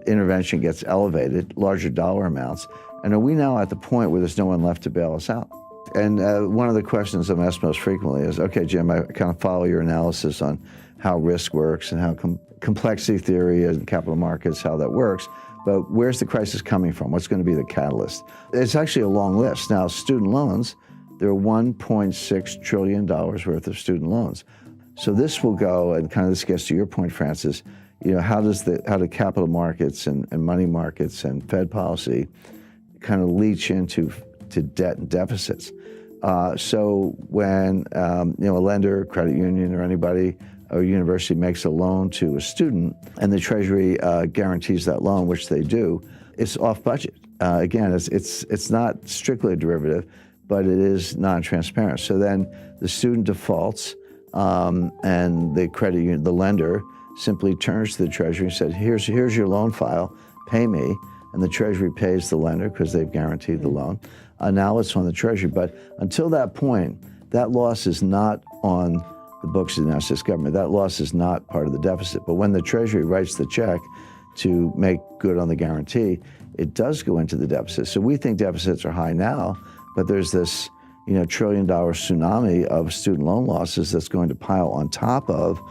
intervention gets elevated, larger dollar amounts. And are we now at the point where there's no one left to bail us out? And one of the questions I'm asked most frequently is, okay, Jim, I kind of follow your analysis on how risk works and how complexity theory and capital markets, how that works. But where's the crisis coming from? What's going to be the catalyst? It's actually a long list. Now, student loans, there are $1.6 trillion worth of student loans. So this will go, and kind of this gets to your point, Francis, how do capital markets and money markets and Fed policy kind of leach into debt and deficits? So when a lender, credit union, or anybody or university makes a loan to a student, and the Treasury guarantees that loan, which they do, it's off budget. Again, it's not strictly a derivative, but it is non-transparent. So then the student defaults, and the credit union, the lender, simply turns to the Treasury and said, here's your loan file, pay me. And the Treasury pays the lender because they've guaranteed the loan. Now it's on the Treasury. But until that point, that loss is not on the books of the United States government. That loss is not part of the deficit. But when the Treasury writes the check to make good on the guarantee, it does go into the deficit. So we think deficits are high now, but there's this $1 trillion tsunami of student loan losses that's going to pile on top of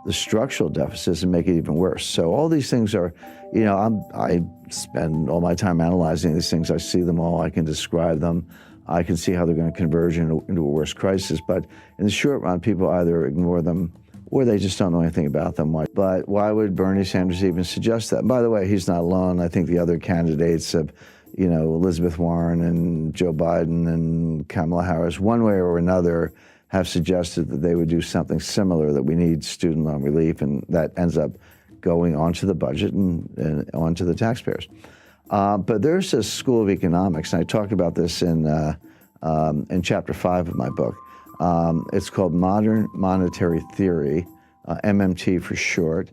the structural deficits and make it even worse. So all these things are, I spend all my time analyzing these things. I see them all. I can describe them. I can see how they're going to converge into a worse crisis. But in the short run, people either ignore them or they just don't know anything about them. But why would Bernie Sanders even suggest that? By the way, he's not alone. I think the other candidates have, Elizabeth Warren and Joe Biden and Kamala Harris, one way or another, have suggested that they would do something similar, that we need student loan relief, and that ends up going onto the budget and onto the taxpayers. But there's a school of economics, and I talked about this in Chapter 5 of my book. It's called Modern Monetary Theory, MMT for short.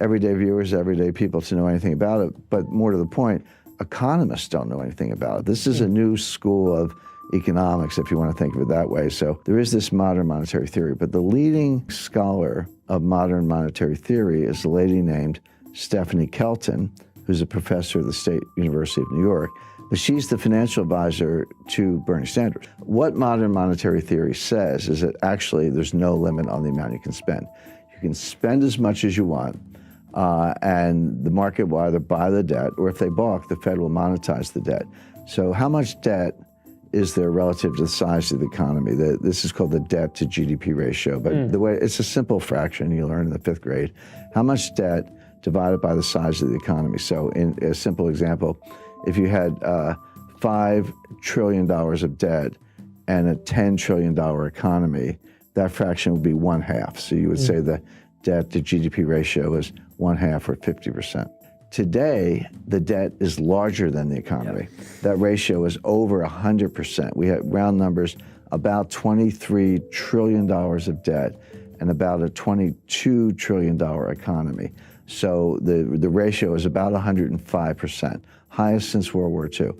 Everyday viewers, everyday people to know anything about it, but more to the point, economists don't know anything about it. This is a new school of economics, if you want to think of it that way. So there is this modern monetary theory, but the leading scholar of modern monetary theory is a lady named Stephanie Kelton, who's a professor at the State University of New York. But she's the financial advisor to Bernie Sanders. What modern monetary theory says is that actually there's no limit on the amount you can spend. You can spend as much as you want, and the market will either buy the debt, or if they balk, the Fed will monetize the debt. So how much debt is there relative to the size of the economy? This is called the debt to GDP ratio, but the way it's a simple fraction you learn in the 5th grade. How much debt divided by the size of the economy? So in a simple example, if you had $5 trillion of debt and a $10 trillion economy, that fraction would be 1/2. So you would say the debt to GDP ratio is 1/2 or 50%. Today, the debt is larger than the economy. Yeah. That ratio is over 100%. We have round numbers, about $23 trillion of debt and about a $22 trillion economy. So the ratio is about 105%, highest since World War II.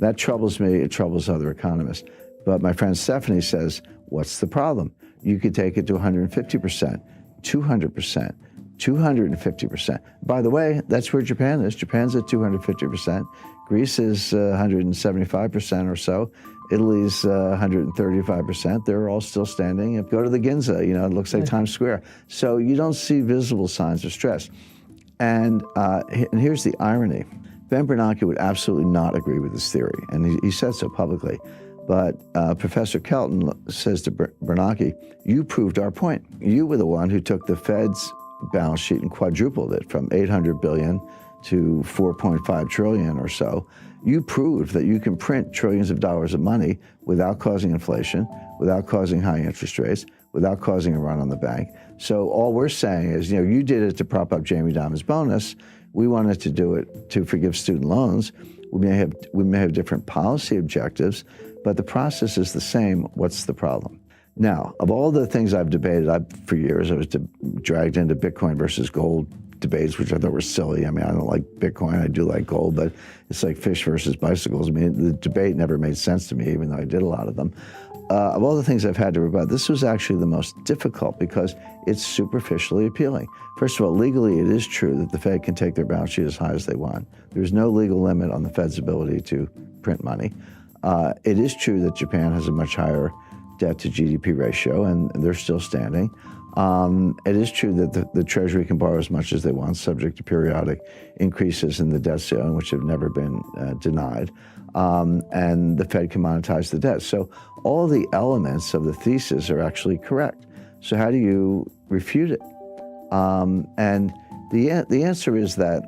That troubles me, it troubles other economists. But my friend Stephanie says, what's the problem? You could take it to 150%, 200%, 250%. By the way, that's where Japan is. Japan's at 250%. Greece is 175% or so. Italy's 135%. They're all still standing. Go to the Ginza, it looks like Times Square. So you don't see visible signs of stress. And here's the irony. Ben Bernanke would absolutely not agree with this theory, and he said so publicly. But Professor Kelton says to Bernanke, you proved our point. You were the one who took the Fed's balance sheet and quadrupled it from $800 billion to $4.5 trillion or so. You proved that you can print trillions of dollars of money without causing inflation, without causing high interest rates, without causing a run on the bank. So all we're saying is, you did it to prop up Jamie Dimon's bonus. We wanted to do it to forgive student loans. We may have different policy objectives, but the process is the same. What's the problem? Now, of all the things I've debated, for years I was dragged into Bitcoin versus gold debates, which I thought were silly. I mean, I don't like Bitcoin, I do like gold, but it's like fish versus bicycles. I mean, the debate never made sense to me, even though I did a lot of them. Of all the things I've had to rebut, this was actually the most difficult because it's superficially appealing. First of all, legally, it is true that the Fed can take their balance sheet as high as they want. There's no legal limit on the Fed's ability to print money. It is true that Japan has a much higher debt to GDP ratio, and they're still standing. It is true that the Treasury can borrow as much as they want, subject to periodic increases in the debt ceiling, which have never been denied. And the Fed can monetize the debt. So all the elements of the thesis are actually correct. So how do you refute it? And the answer is that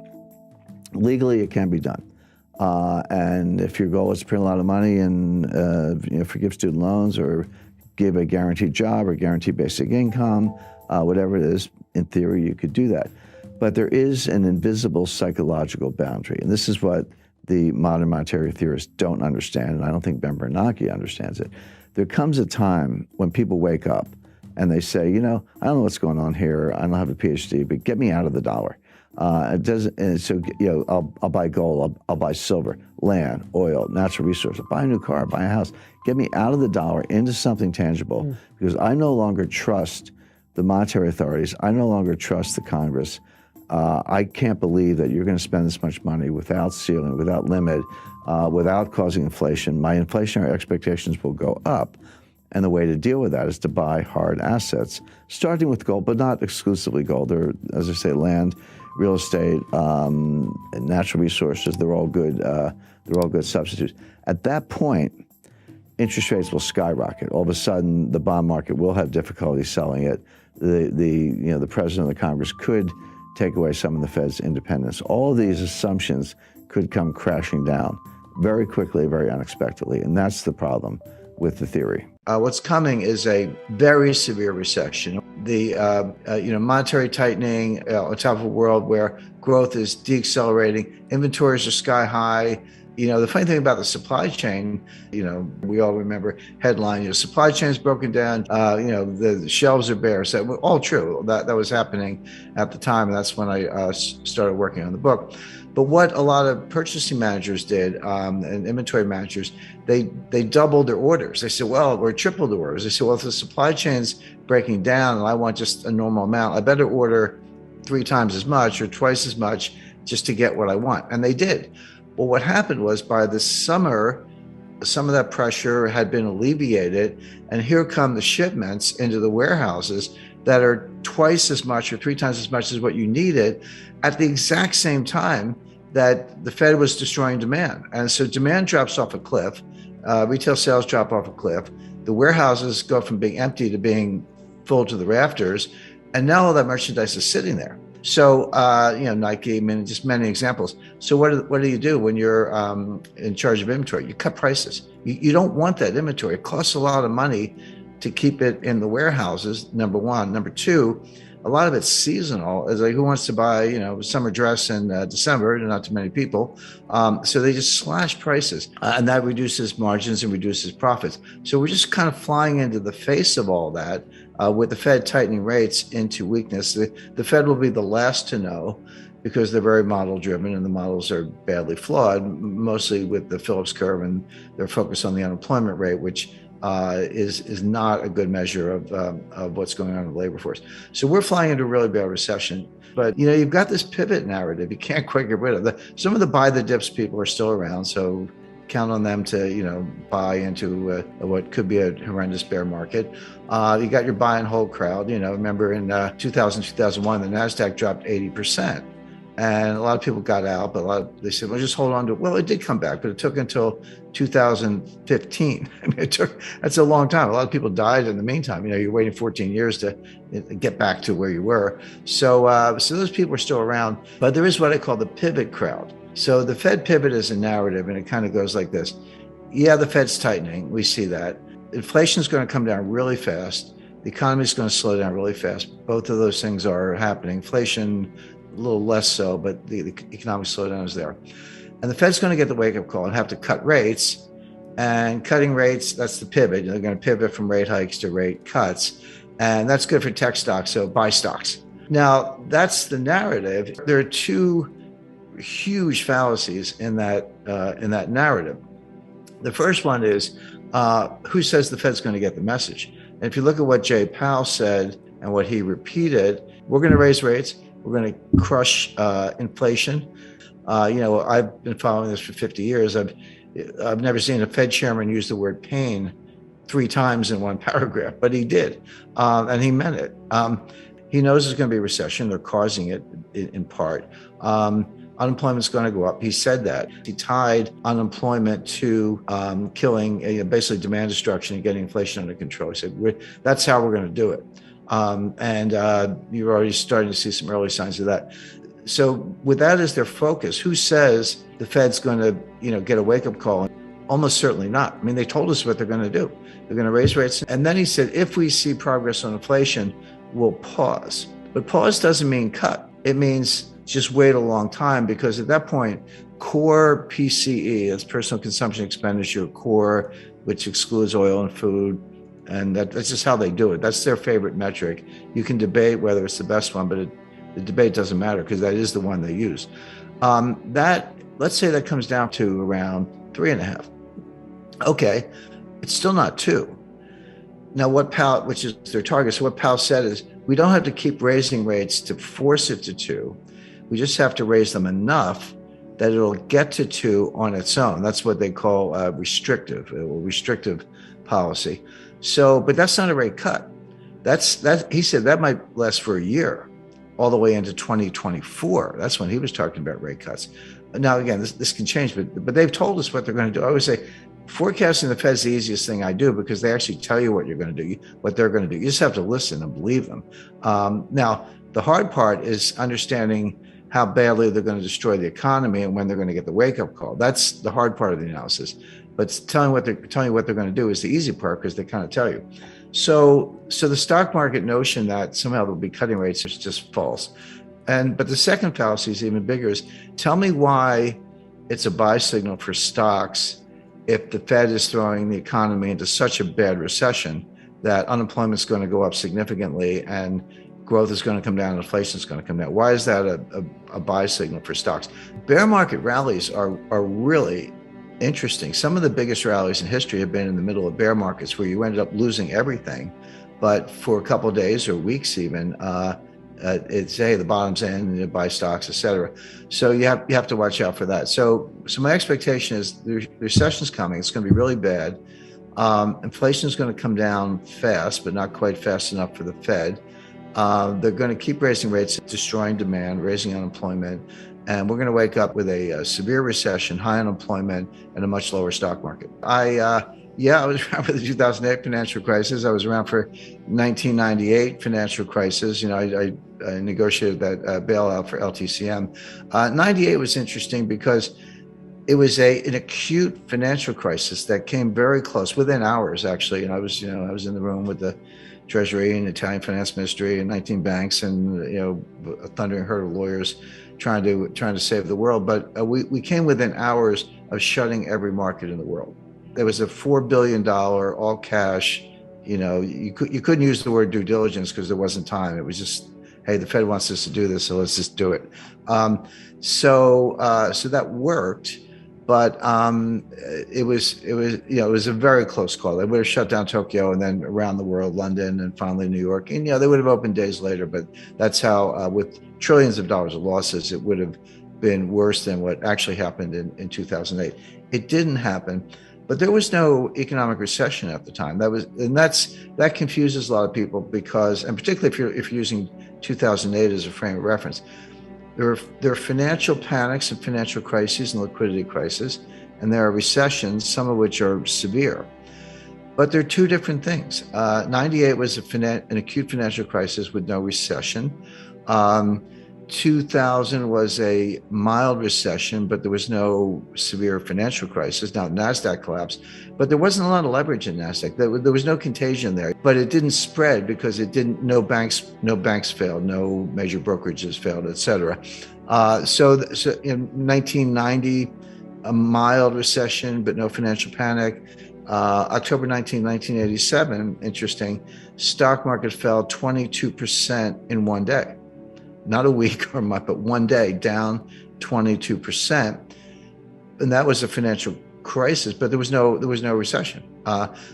legally it can be done. And if your goal is to print a lot of money and forgive student loans or give a guaranteed job or guaranteed basic income, whatever it is, in theory you could do that. But there is an invisible psychological boundary, and this is what the modern monetary theorists don't understand, and I don't think Ben Bernanke understands it. There comes a time when people wake up and they say, I don't know what's going on here. I don't have a PhD, but get me out of the dollar. It doesn't. And so, I'll buy gold. I'll buy silver, land, oil, natural resources. Buy a new car. Buy a house. Get me out of the dollar into something tangible, because I no longer trust the monetary authorities. I no longer trust the Congress. I can't believe that you're going to spend this much money without ceiling, without limit, without causing inflation. My inflationary expectations will go up. And the way to deal with that is to buy hard assets, starting with gold, but not exclusively gold. There, as I say, land, real estate, natural resources. They're all good. They're all good substitutes. At that point, interest rates will skyrocket. All of a sudden, the bond market will have difficulty selling it. The president of the Congress could take away some of the Fed's independence. All of these assumptions could come crashing down very quickly, very unexpectedly, and that's the problem with the theory. What's coming is a very severe recession. The monetary tightening on top of a world where growth is deaccelerating, inventories are sky high. The funny thing about the supply chain, we all remember headline, supply chain's broken down, the shelves are bare. So all true. That was happening at the time, and that's when I started working on the book. But what a lot of purchasing managers did, and inventory managers, they doubled their orders. They said, or tripled the orders. They said, if the supply chain's breaking down and I want just a normal amount, I better order 3 times as much or twice as much just to get what I want. And they did. Well, what happened was by the summer, some of that pressure had been alleviated, and here come the shipments into the warehouses that are twice as much or 3 times as much as what you needed at the exact same time that the Fed was destroying demand. And so demand drops off a cliff, retail sales drop off a cliff, the warehouses go from being empty to being full to the rafters, and now all that merchandise is sitting there. So, Nike, just many examples. So what do you do when you're in charge of inventory? You cut prices. You don't want that inventory. It costs a lot of money to keep it in the warehouses, number one. Number two, a lot of it's seasonal. It's like, who wants to buy, a summer dress in December? Not too many people. So they just slash prices, and that reduces margins and reduces profits. So we're just kind of flying into the face of all that with the Fed tightening rates into weakness. The Fed will be the last to know, because they're very model driven and the models are badly flawed, mostly with the Phillips curve, and they're focused on the unemployment rate, which is not a good measure of what's going on in the labor force. So we're flying into a really bad recession. But you've got this pivot narrative you can't quite get rid of. Some of the buy the dips people are still around, so count on them to buy into what could be a horrendous bear market. You got your buy and hold crowd. Remember in 2000, 2001, the NASDAQ dropped 80%. And a lot of people got out, but they said, well, just hold on to it. Well, it did come back, but it took until 2015. That's a long time. A lot of people died in the meantime. You're waiting 14 years to get back to where you were. So those people are still around, but there is what I call the pivot crowd. So the Fed pivot is a narrative, and it kind of goes like this. Yeah, the Fed's tightening. We see that. Inflation is going to come down really fast. The economy is going to slow down really fast. Both of those things are happening. Inflation, a little less so, but the economic slowdown is there. And the Fed's going to get the wake-up call and have to cut rates. And cutting rates, that's the pivot. They're going to pivot from rate hikes to rate cuts. And that's good for tech stocks, so buy stocks. Now, that's the narrative. There are 2 huge fallacies in that narrative. The first one is, who says the Fed's going to get the message? And if you look at what Jay Powell said and what he repeated, we're going to raise rates. We're going to crush inflation. I've been following this for 50 years. I've never seen a Fed chairman use the word pain 3 times in one paragraph, but he did, and he meant it. He knows there's going to be a recession. They're causing it in part. Unemployment's going to go up. He said that. He tied unemployment to killing, basically demand destruction and getting inflation under control. He said, that's how we're going to do it. And you're already starting to see some early signs of that. So with that as their focus, who says the Fed's going to, get a wake-up call? Almost certainly not. I mean, they told us what they're going to do. They're going to raise rates. And then he said, if we see progress on inflation, we'll pause. But pause doesn't mean cut. It means just wait a long time, because at that point, core PCE, that's personal consumption expenditure, core, which excludes oil and food, and that's just how they do it. That's their favorite metric. You can debate whether it's the best one, but the debate doesn't matter because that is the one they use. Let's say that comes down to around 3.5. Okay, it's still not 2. Now, what Powell, which is their target, so what Powell said is, we don't have to keep raising rates to force it to 2. We just have to raise them enough that it'll get to 2 on its own. That's what they call restrictive policy. So, but that's not a rate cut. He said that might last for a year, all the way into 2024. That's when he was talking about rate cuts. Now, again, this can change, but they've told us what they're going to do. I always say, forecasting the Fed's the easiest thing I do, because they actually tell you what you're going to do, what they're going to do. You just have to listen and believe them. Now, the hard part is understanding how badly they're going to destroy the economy and when they're going to get the wake-up call. That's the hard part of the analysis. But telling you what they're going to do is the easy part, because they kind of tell you. So the stock market notion that somehow they'll be cutting rates is just false. But the second fallacy is even bigger. Is tell me why it's a buy signal for stocks if the Fed is throwing the economy into such a bad recession that unemployment is going to go up significantly and growth is going to come down, and inflation is going to come down. Why is that a buy signal for stocks? Bear market rallies are really interesting. Some of the biggest rallies in history have been in the middle of bear markets, where you ended up losing everything, but for a couple of days or weeks even, it's the bottom's in, and you buy stocks, etc. So you have to watch out for that. So my expectation is the recession's coming. It's going to be really bad. Inflation is going to come down fast, but not quite fast enough for the Fed. They're going to keep raising rates, destroying demand, raising unemployment, and we're going to wake up with a severe recession, high unemployment, and a much lower stock market. I was around for the 2008 financial crisis. I was around for 1998 financial crisis. I negotiated that bailout for LTCM. 98 was interesting because it was an acute financial crisis that came very close, within hours, actually. And I was in the room with the Treasury and Italian finance ministry and 19 banks and a thundering herd of lawyers trying to save the world. But we came within hours of shutting every market in the world. There was a $4 billion all cash. You couldn't use the word due diligence because there wasn't time. It was just, hey, the Fed wants us to do this, so let's just do it. So that worked. But it was a very close call. They would have shut down Tokyo and then around the world, London and finally New York. And they would have opened days later. But that's how, with trillions of dollars of losses, it would have been worse than what actually happened in 2008. It didn't happen, but there was no economic recession at the time. That confuses a lot of people because, and particularly if you're using 2008 as a frame of reference. There are financial panics and financial crises and liquidity crises, and there are recessions, some of which are severe. But they're two different things. 98 was an acute financial crisis with no recession. 2000 was a mild recession, but there was no severe financial crisis. Now, NASDAQ collapsed, but there wasn't a lot of leverage in NASDAQ. There was no contagion there, but it didn't spread because no banks failed, no major brokerages failed, et cetera. So in 1990, a mild recession, but no financial panic. October 1987, interesting, stock market fell 22% in one day. Not a week or a month, but one day, down 22%. And that was a financial crisis, but there was no recession.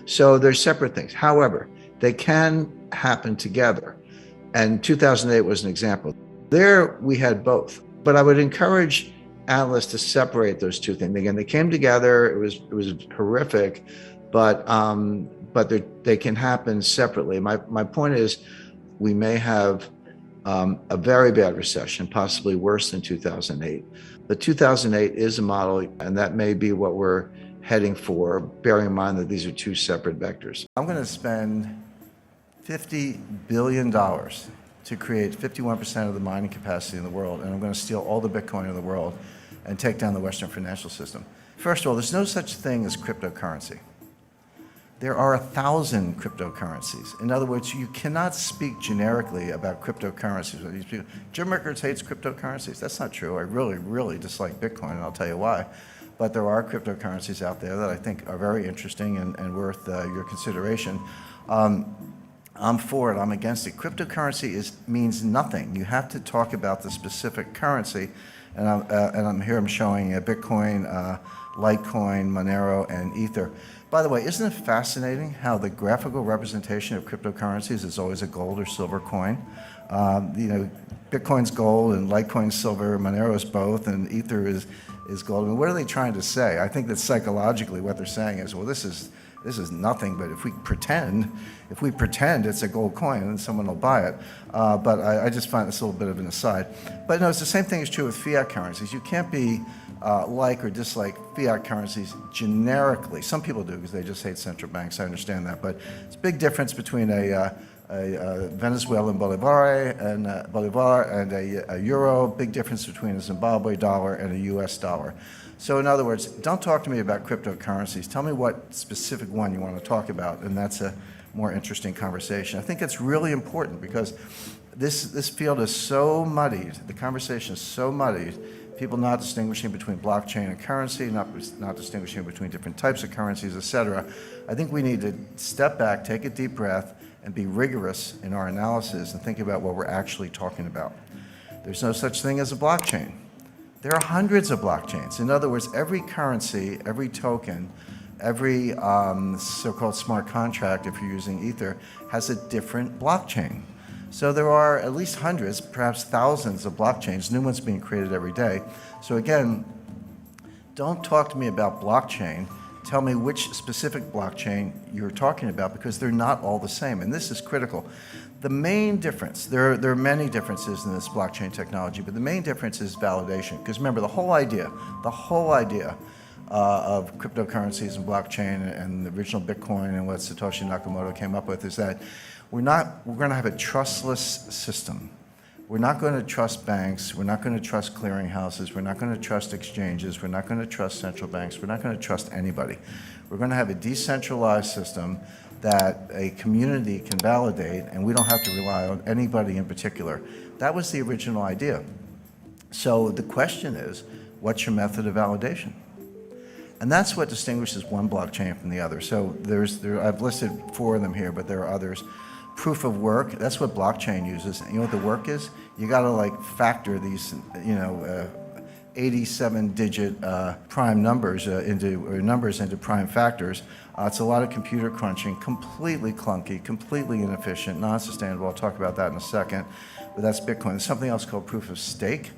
So they're separate things. However, they can happen together. And 2008 was an example. There we had both. But I would encourage analysts to separate those two things. Again, they came together. It was horrific, but but they can happen separately. My point is, we may have a very bad recession, possibly worse than 2008. But 2008 is a model, and that may be what we're heading for, bearing in mind that these are two separate vectors. I'm going to spend $50 billion to create 51% of the mining capacity in the world, and I'm going to steal all the Bitcoin in the world and take down the Western financial system. First of all, there's no such thing as cryptocurrency. There are 1,000 cryptocurrencies. In other words, you cannot speak generically about cryptocurrencies. Jim Rickards hates cryptocurrencies. That's not true. I really, really dislike Bitcoin, and I'll tell you why. But there are cryptocurrencies out there that I think are very interesting and worth your consideration. I'm for it. I'm against it. Cryptocurrency means nothing. You have to talk about the specific currency. And I'm showing Bitcoin, Litecoin, Monero, and Ether. By the way, isn't it fascinating how the graphical representation of cryptocurrencies is always a gold or silver coin? Bitcoin's gold and Litecoin's silver, Monero is both, and Ether is gold. I mean, what are they trying to say? I think that psychologically what they're saying is, well, this is nothing, but if we pretend it's a gold coin, then someone will buy it. But I just find this a little bit of an aside. But no, it's the same thing is true with fiat currencies. You can't be like or dislike fiat currencies generically. Some people do because they just hate central banks. I understand that. But it's a big difference between a Venezuelan bolivar and a euro. Big difference between a Zimbabwe dollar and a U.S. dollar. So in other words, don't talk to me about cryptocurrencies. Tell me what specific one you want to talk about, and that's a more interesting conversation. I think that's really important because this field is so muddied. The conversation is so muddied. People not distinguishing between blockchain and currency, not distinguishing between different types of currencies, et cetera. I think we need to step back, take a deep breath, and be rigorous in our analysis and think about what we're actually talking about. There's no such thing as a blockchain. There are hundreds of blockchains. In other words, every currency, every token, every so-called smart contract, if you're using Ether, has a different blockchain. So there are at least hundreds, perhaps thousands of blockchains, new ones being created every day. So again, don't talk to me about blockchain. Tell me which specific blockchain you're talking about, because they're not all the same, and this is critical. The main difference, there are many differences in this blockchain technology, but the main difference is validation. Because remember, the whole idea of cryptocurrencies and blockchain and the original Bitcoin and what Satoshi Nakamoto came up with is that we're going to have a trustless system. We're not going to trust banks. We're not going to trust clearinghouses. We're not going to trust exchanges. We're not going to trust central banks. We're not going to trust anybody. We're going to have a decentralized system that a community can validate, and we don't have to rely on anybody in particular. That was the original idea. So the question is, what's your method of validation? And that's what distinguishes one blockchain from the other. So I've listed 4 of them here, but there are others. Proof of work, that's what blockchain uses. And you know what the work is? You got to factor these, 87-digit prime numbers into prime factors. It's a lot of computer crunching, completely clunky, completely inefficient, non-sustainable. I'll talk about that in a second. But that's Bitcoin. There's something else called proof of stake,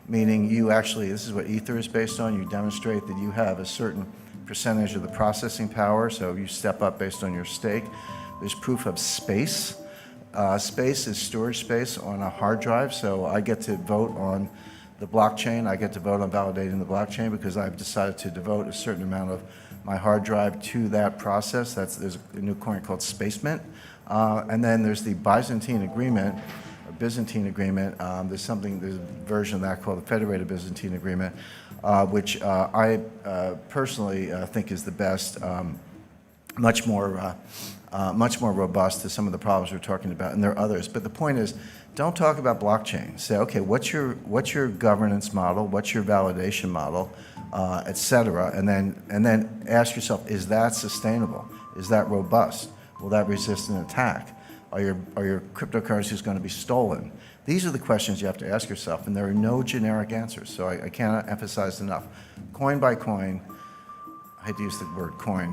meaning you actually, this is what Ether is based on. You demonstrate that you have a certain percentage of the processing power, so you step up based on your stake. There's proof of space. Space is storage space on a hard drive, so I get to vote on the blockchain. I get to vote on validating the blockchain because I've decided to devote a certain amount of my hard drive to that process. There's a new coin called Space Mint. And then there's the Byzantine Agreement, or Byzantine Agreement. There's a version of that called the Federated Byzantine Agreement, which I personally think is the best, much more robust to some of the problems we're talking about, and there are others. But the point is, don't talk about blockchain. Say, okay, what's your governance model? What's your validation model, et cetera? And then ask yourself, is that sustainable? Is that robust? Will that resist an attack? Are your cryptocurrencies going to be stolen? These are the questions you have to ask yourself, and there are no generic answers. So I cannot emphasize enough. Coin by coin. I hate to use the word coin,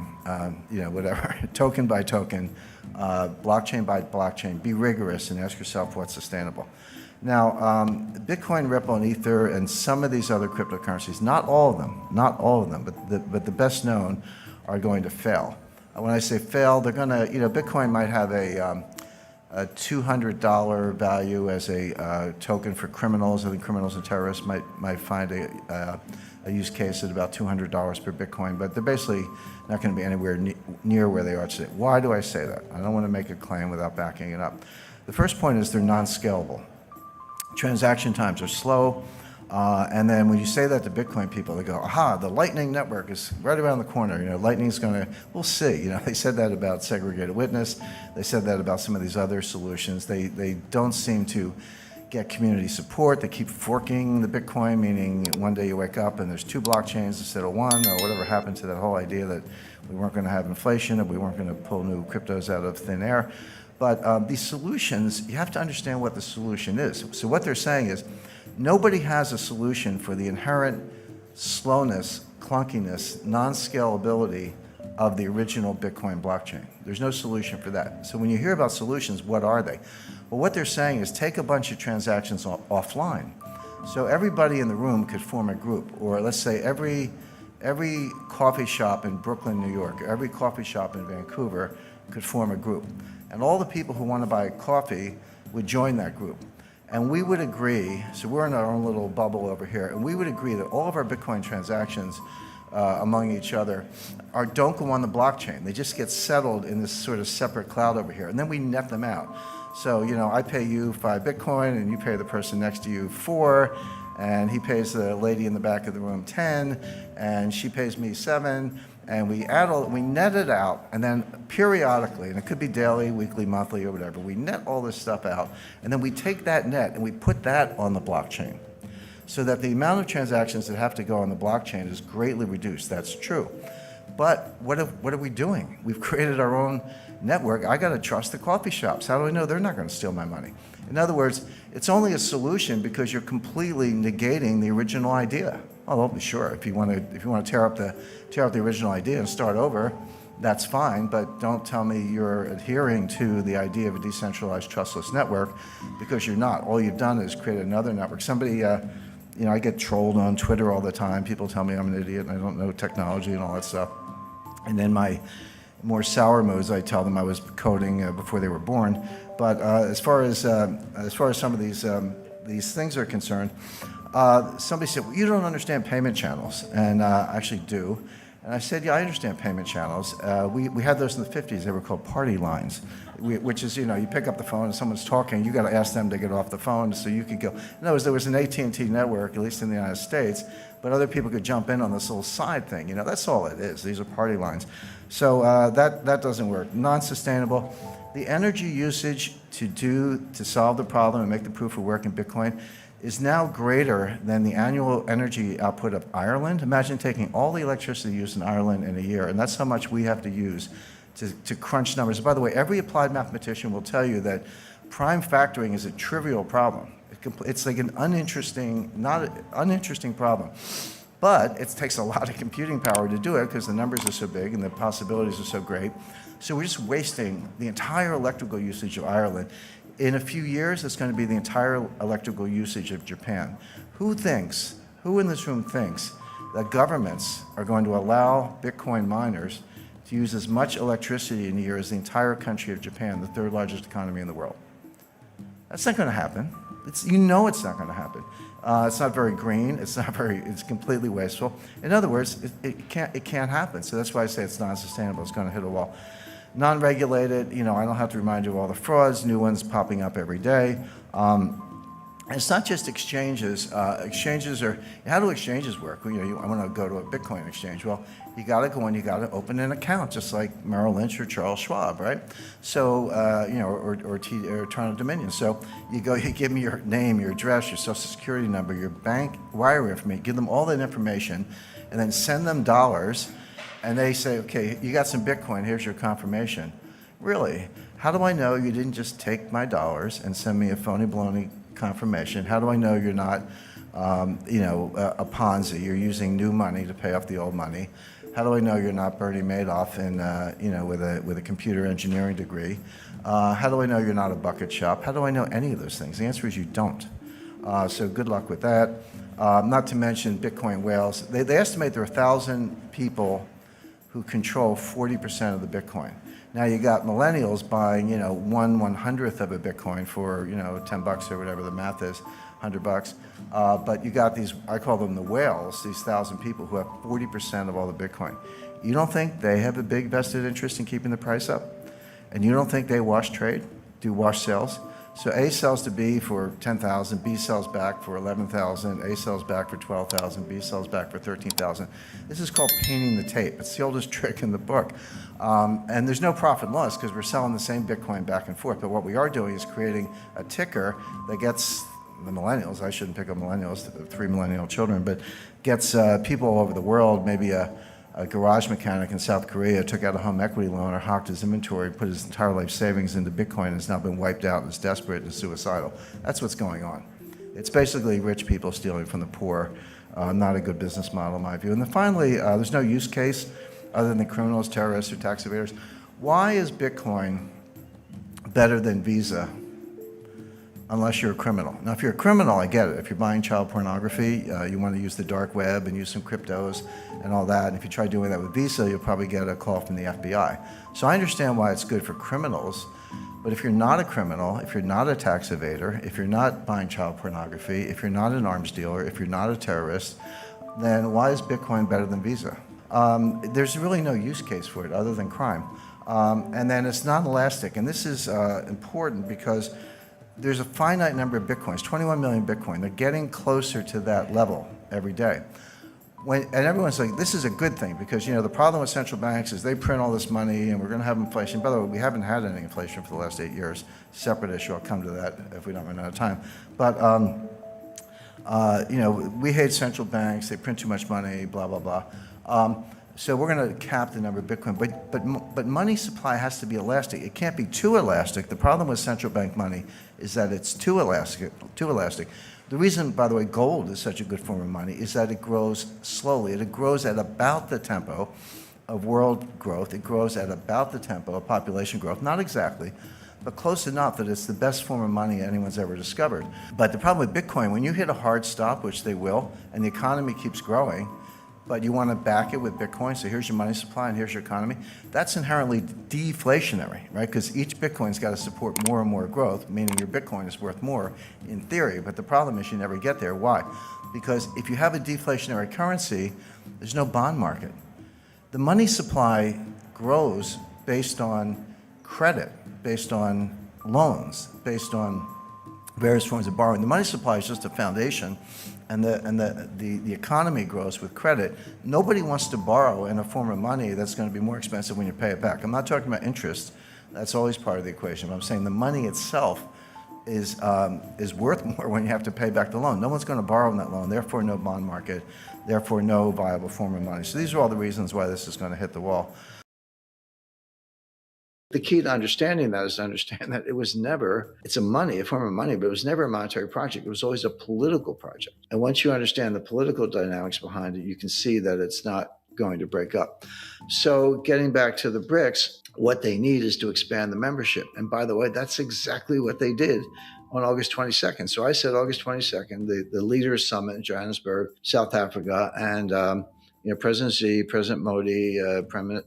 whatever, token by token, blockchain by blockchain. Be rigorous and ask yourself what's sustainable. Now, Bitcoin, Ripple, and Ether, and some of these other cryptocurrencies, not all of them, but the best known are going to fail. When I say fail, they're going to, Bitcoin might have a $200 value as a token for criminals. I think criminals and terrorists might find a use case at about $200 per Bitcoin, but they're basically not going to be anywhere near where they are today. Why do I say that? I don't want to make a claim without backing it up. The first point is they're non-scalable. Transaction times are slow. And then when you say that to Bitcoin people, they go, aha, the Lightning Network is right around the corner. Lightning's going to, we'll see. They said that about segregated witness. They said that about some of these other solutions. They don't seem to get community support. They keep forking the Bitcoin, meaning one day you wake up and there's 2 blockchains instead of 1, or whatever happened to that whole idea that we weren't going to have inflation and we weren't going to pull new cryptos out of thin air. But these solutions, you have to understand what the solution is. So what they're saying is, nobody has a solution for the inherent slowness, clunkiness, non-scalability of the original Bitcoin blockchain. There's no solution for that. So when you hear about solutions, what are they? Well, what they're saying is take a bunch of transactions offline. So everybody in the room could form a group, or let's say every coffee shop in Brooklyn, New York, every coffee shop in Vancouver could form a group. And all the people who want to buy coffee would join that group. And we would agree, so we're in our own little bubble over here, and we would agree that all of our Bitcoin transactions among each other don't go on the blockchain. They just get settled in this sort of separate cloud over here, and then we net them out. So, I pay you 5 Bitcoin, and you pay the person next to you 4, and he pays the lady in the back of the room 10, and she pays me 7, and we net it out, and then periodically, and it could be daily, weekly, monthly, or whatever, we net all this stuff out, and then we take that net and we put that on the blockchain, so that the amount of transactions that have to go on the blockchain is greatly reduced. That's true. But what are we doing? We've created our own network. I got to trust the coffee shops. How do I know they're not going to steal my money? In other words, it's only a solution because you're completely negating the original idea. Well, sure, if you want to tear up the original idea and start over, that's fine, but don't tell me you're adhering to the idea of a decentralized trustless network, because you're not. All you've done is create another network. Somebody, I get trolled on Twitter all the time. People tell me I'm an idiot and I don't know technology and all that stuff. And then my more sour moods, I tell them I was coding before they were born. But as far as some of these things are concerned, somebody said, well, you don't understand payment channels, and I actually do. And I said, yeah, I understand payment channels. We had those in the 50s. They were called party lines, which is, you pick up the phone and someone's talking, you got to ask them to get off the phone so you could go. In other words, there was an AT&T network, at least in the United States, but other people could jump in on this little side thing. That's all it is. These are party lines. So that doesn't work. Non-sustainable. The energy usage to solve the problem and make the proof of work in Bitcoin is now greater than the annual energy output of Ireland. Imagine taking all the electricity used in Ireland in a year, and that's how much we have to use to crunch numbers. By the way, every applied mathematician will tell you that prime factoring is a trivial problem. It's like an uninteresting problem. But it takes a lot of computing power to do it because the numbers are so big and the possibilities are so great. So we're just wasting the entire electrical usage of Ireland. In a few years, it's going to be the entire electrical usage of Japan. Who in this room thinks that governments are going to allow Bitcoin miners to use as much electricity in a year as the entire country of Japan, the 3rd largest economy in the world? That's not going to happen. It's not going to happen. It's not very green. It's completely wasteful. In other words, it can't happen. So that's why I say it's non-sustainable. It's going to hit a wall. Non-regulated, I don't have to remind you of all the frauds, new ones popping up every day. It's not just exchanges. How do exchanges work? I want to go to a Bitcoin exchange. Well, you got to go in, you got to open an account, just like Merrill Lynch or Charles Schwab, right? So, or Toronto Dominion. So you give me your name, your address, your social security number, your bank wire information, give them all that information, and then send them dollars. And they say, okay, you got some Bitcoin, here's your confirmation. Really? How do I know you didn't just take my dollars and send me a phony baloney confirmation? How do I know you're not, a Ponzi? You're using new money to pay off the old money. How do I know you're not Bernie Madoff with a computer engineering degree? How do I know you're not a bucket shop? How do I know any of those things? The answer is you don't. So good luck with that. Not to mention Bitcoin whales. They estimate there are 1,000 people who control 40% of the Bitcoin. Now you got millennials buying, 1/100th of a Bitcoin for, $10 or whatever the math is, $100. But you got these, I call them the whales, these 1,000 people who have 40% of all the Bitcoin. You don't think they have a big vested interest in keeping the price up? And you don't think they wash trade, do wash sales? So A sells to B for 10,000, B sells back for 11,000, A sells back for 12,000, B sells back for 13,000. This is called painting the tape. It's the oldest trick in the book. And there's no profit and loss because we're selling the same Bitcoin back and forth. But what we are doing is creating a ticker that gets the millennials, I shouldn't pick up millennials, 3 millennial children, but gets people all over the world, maybe a garage mechanic in South Korea took out a home equity loan or hawked his inventory, put his entire life savings into Bitcoin and has now been wiped out and is desperate and suicidal. That's what's going on. It's basically rich people stealing from the poor. Not a good business model in my view. And then finally, there's no use case other than criminals, terrorists, or tax evaders. Why is Bitcoin better than Visa unless you're a criminal? Now, if you're a criminal, I get it. If you're buying child pornography, you want to use the dark web and use some cryptos and all that. And if you try doing that with Visa, you'll probably get a call from the FBI. So I understand why it's good for criminals. But if you're not a criminal, if you're not a tax evader, if you're not buying child pornography, if you're not an arms dealer, if you're not a terrorist, then why is Bitcoin better than Visa? There's really no use case for it other than crime. And then it's not elastic. And this is important because there's a finite number of Bitcoins, 21 million Bitcoin. They're getting closer to that level every day. And everyone's like, this is a good thing because, the problem with central banks is they print all this money and we're going to have inflation. By the way, we haven't had any inflation for the last 8 years. Separate issue. I'll come to that if we don't run out of time. But, we hate central banks. They print too much money, blah, blah, blah. So we're going to cap the number of Bitcoin. But money supply has to be elastic. It can't be too elastic. The problem with central bank money is that it's too elastic. The reason, by the way, gold is such a good form of money is that it grows slowly. It grows at about the tempo of world growth. It grows at about the tempo of population growth. Not exactly, but close enough that it's the best form of money anyone's ever discovered. But the problem with Bitcoin, when you hit a hard stop, which they will, and the economy keeps growing, but you want to back it with Bitcoin, so here's your money supply and here's your economy, that's inherently deflationary, right? Because each Bitcoin's got to support more and more growth, meaning your Bitcoin is worth more in theory, but the problem is you never get there. Why? Because if you have a deflationary currency, there's no bond market. The money supply grows based on credit, based on loans, based on various forms of borrowing. The money supply is just a foundation, and the economy grows with credit. Nobody wants to borrow in a form of money that's going to be more expensive when you pay it back. I'm not talking about interest. That's always part of the equation. But I'm saying the money itself is worth more when you have to pay back the loan. No one's going to borrow on that loan, therefore no bond market, therefore no viable form of money. So these are all the reasons why this is going to hit the wall. The key to understanding that is to understand that it's a form of money, but it was never a monetary project. It was always a political project. And once you understand the political dynamics behind it, you can see that it's not going to break up. So getting back to the BRICS, what they need is to expand the membership. And by the way, that's exactly what they did on August 22nd. So I said August 22nd, the Leaders Summit in Johannesburg, South Africa, and President Xi, President Modi, Prime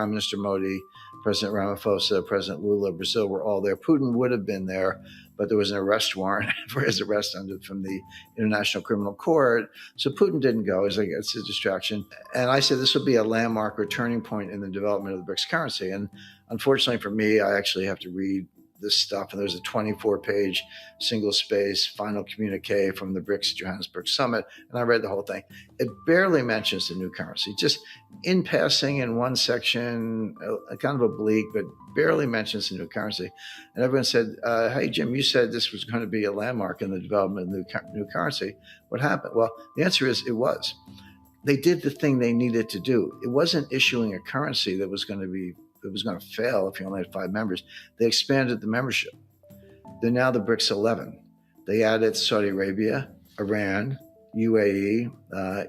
Minister Modi, President Ramaphosa, President Lula, Brazil were all there. Putin would have been there, but there was an arrest warrant for his arrest from the International Criminal Court. So Putin didn't go. He's like, it's a distraction. And I said this would be a landmark or turning point in the development of the BRICS currency. And unfortunately for me, I actually have to read this stuff. And there's a 24-page single-space final communique from the BRICS Johannesburg Summit. And I read the whole thing. It barely mentions the new currency, just in passing in one section, kind of oblique, but barely mentions the new currency. And everyone said, hey, Jim, you said this was going to be a landmark in the development of the new currency. What happened? Well, the answer is it was. They did the thing they needed to do. It wasn't issuing a currency that was going to fail if you only had 5 members. They expanded the membership. They're now the BRICS 11. They added Saudi Arabia, Iran, UAE,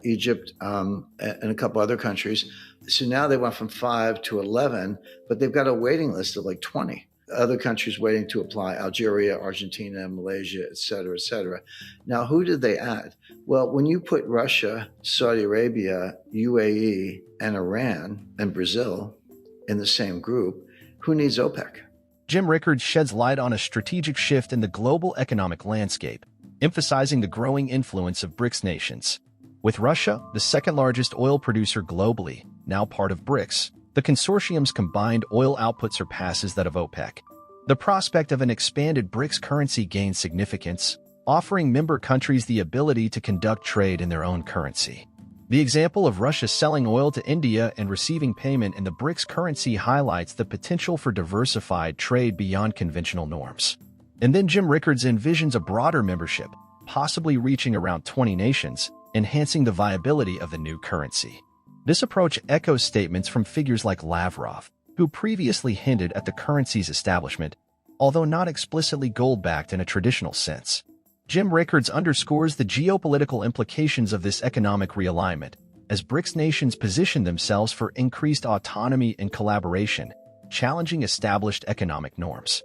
Egypt, and a couple other countries. So now they went from 5 to 11, but they've got a waiting list of like 20. other countries waiting to apply, Algeria, Argentina, Malaysia, et cetera, et cetera. Now, who did they add? Well, when you put Russia, Saudi Arabia, UAE, and Iran and Brazil in the same group, who needs OPEC? Jim Rickards sheds light on a strategic shift in the global economic landscape, emphasizing the growing influence of BRICS nations. With Russia, the second-largest oil producer globally, now part of BRICS, the consortium's combined oil output surpasses that of OPEC. The prospect of an expanded BRICS currency gains significance, offering member countries the ability to conduct trade in their own currency. The example of Russia selling oil to India and receiving payment in the BRICS currency highlights the potential for diversified trade beyond conventional norms. And then Jim Rickards envisions a broader membership, possibly reaching around 20 nations, enhancing the viability of the new currency. This approach echoes statements from figures like Lavrov, who previously hinted at the currency's establishment, although not explicitly gold-backed in a traditional sense. Jim Rickards underscores the geopolitical implications of this economic realignment, as BRICS nations position themselves for increased autonomy and collaboration, challenging established economic norms.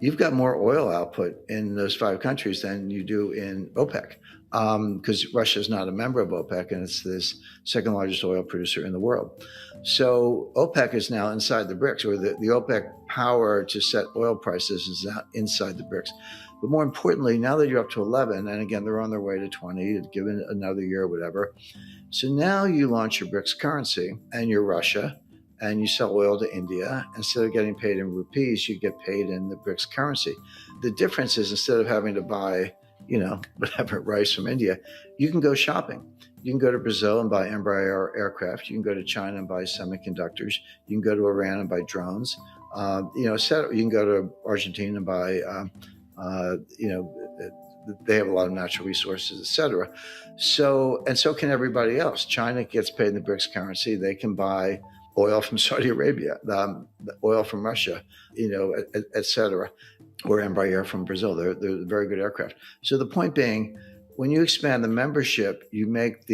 You've got more oil output in those 5 countries than you do in OPEC, because Russia is not a member of OPEC, and it's this second largest oil producer in the world. So OPEC is now inside the BRICS, or the OPEC power to set oil prices is now inside the BRICS. But more importantly, now that you're up to 11, and again, they're on their way to 20, given another year or whatever. So now you launch your BRICS currency, and you're Russia, and you sell oil to India. Instead of getting paid in rupees, you get paid in the BRICS currency. The difference is, instead of having to buy, whatever, rice from India, you can go shopping. You can go to Brazil and buy Embraer aircraft. You can go to China and buy semiconductors. You can go to Iran and buy drones. You can go to Argentina and buy, they have a lot of natural resources, et cetera. So can everybody else. China gets paid in the BRICS currency. They can buy oil from Saudi Arabia, the oil from Russia, et cetera, or Embraer from Brazil. They're very good aircraft. So the point being, when you expand the membership, you make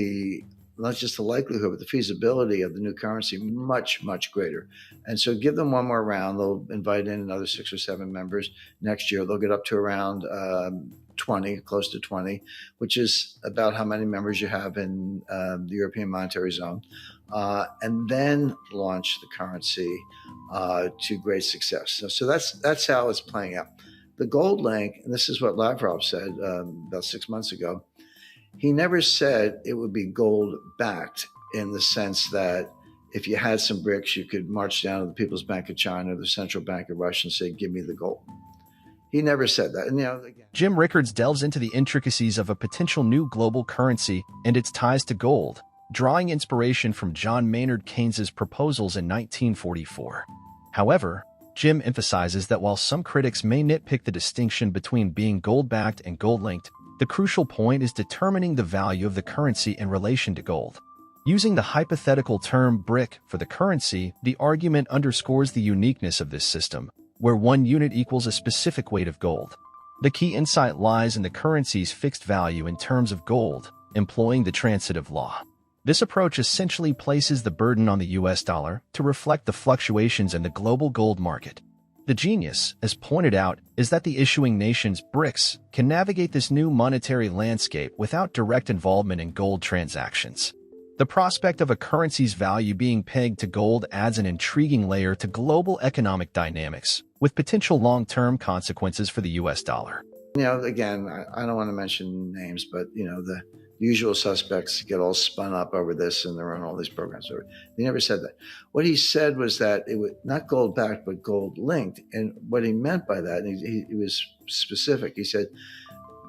not just the likelihood, but the feasibility of the new currency much, much greater. And so give them one more round. They'll invite in another 6 or 7 members. Next year, they'll get up to around 20, close to 20, which is about how many members you have in the European Monetary Zone. And then launch the currency to great success. So that's how it's playing out. The gold link, and this is what Lavrov said about 6 months ago, he never said it would be gold backed, in the sense that if you had some bricks, you could march down to the People's Bank of China, the Central Bank of Russia, and say, give me the gold. He never said that. And, again, Jim Rickards delves into the intricacies of a potential new global currency and its ties to gold, drawing inspiration from John Maynard Keynes's proposals in 1944. However, Jim emphasizes that while some critics may nitpick the distinction between being gold-backed and gold-linked, the crucial point is determining the value of the currency in relation to gold. Using the hypothetical term BRIC for the currency, the argument underscores the uniqueness of this system, where one unit equals a specific weight of gold. The key insight lies in the currency's fixed value in terms of gold, employing the transitive law. This approach essentially places the burden on the US dollar to reflect the fluctuations in the global gold market. The genius, as pointed out, is that the issuing nations, BRICS, can navigate this new monetary landscape without direct involvement in gold transactions. The prospect of a currency's value being pegged to gold adds an intriguing layer to global economic dynamics, with potential long-term consequences for the US dollar. Again, I don't want to mention names, but, the usual suspects get all spun up over this, and they're on all these programs. He never said that. What he said was that it was not gold backed, but gold linked. And what he meant by that, and he was specific. He said,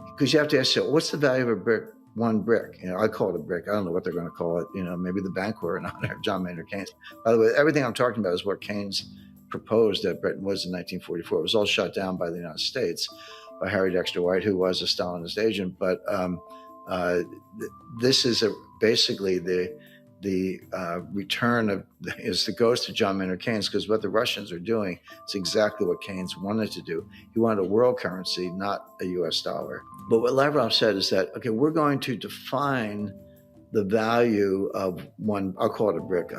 because you have to ask yourself, what's the value of a brick? One brick. I call it a brick. I don't know what they're going to call it. Maybe the Banquet in honor of John Maynard Keynes. By the way, everything I'm talking about is what Keynes proposed at Bretton Woods in 1944. It was all shut down by the United States, by Harry Dexter White, who was a Stalinist agent. But this is basically the return of is the ghost of John Maynard Keynes, because what the Russians are doing is exactly what Keynes wanted to do. He wanted a world currency, not a US dollar. But what Lavrov said is that, okay, we're going to define the value of one, I'll call it a brick,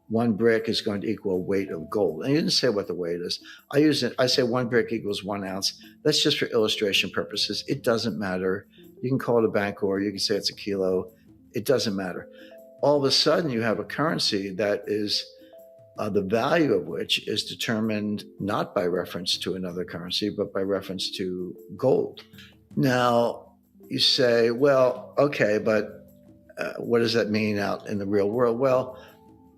one brick is going to equal a weight of gold. And you didn't say what the weight is. I say 1 brick equals 1 ounce. That's just for illustration purposes. It doesn't matter. You can call it a bank, or you can say it's a kilo. It doesn't matter. All of a sudden, you have a currency that is the value of which is determined not by reference to another currency, but by reference to gold. Now, you say, well, okay, but what does that mean out in the real world? Well,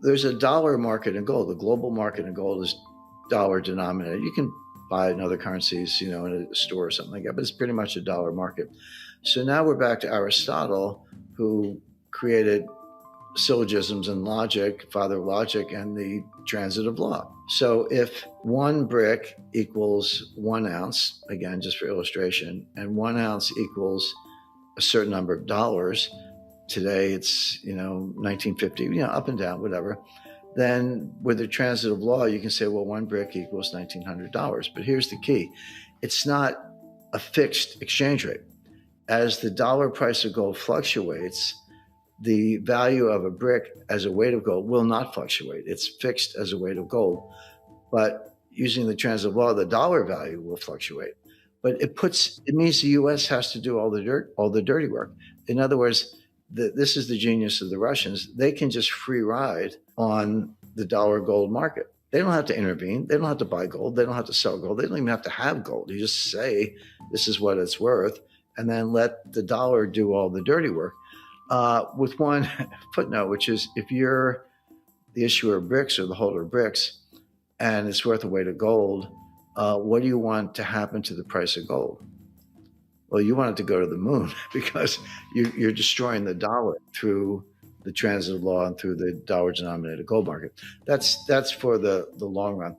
there's a dollar market in gold. The global market in gold is dollar denominated. You can buy in other currencies, in a store or something like that, but it's pretty much a dollar market. So now we're back to Aristotle, who created syllogisms and logic, father of logic, and the transitive law. So if 1 brick equals 1 ounce, again, just for illustration, and 1 ounce equals a certain number of dollars, today it's, 1950, up and down, whatever, then with the transitive law, you can say, well, 1 brick equals $1,900. But here's the key. It's not a fixed exchange rate. As the dollar price of gold fluctuates, the value of a brick as a weight of gold will not fluctuate. It's fixed as a weight of gold. But using the transitive law, the dollar value will fluctuate. But it means the U.S. has to do all the dirty work. In other words, this is the genius of the Russians. They can just free ride on the dollar gold market. They don't have to intervene. They don't have to buy gold. They don't have to sell gold. They don't even have to have gold. You just say, this is what it's worth, and then let the dollar do all the dirty work. With one footnote, which is if you're the issuer of bricks or the holder of bricks, and it's worth a weight of gold, what do you want to happen to the price of gold? Well, you want it to go to the moon because you're destroying the dollar through the transitive law and through the dollar-denominated gold market. That's for the long run.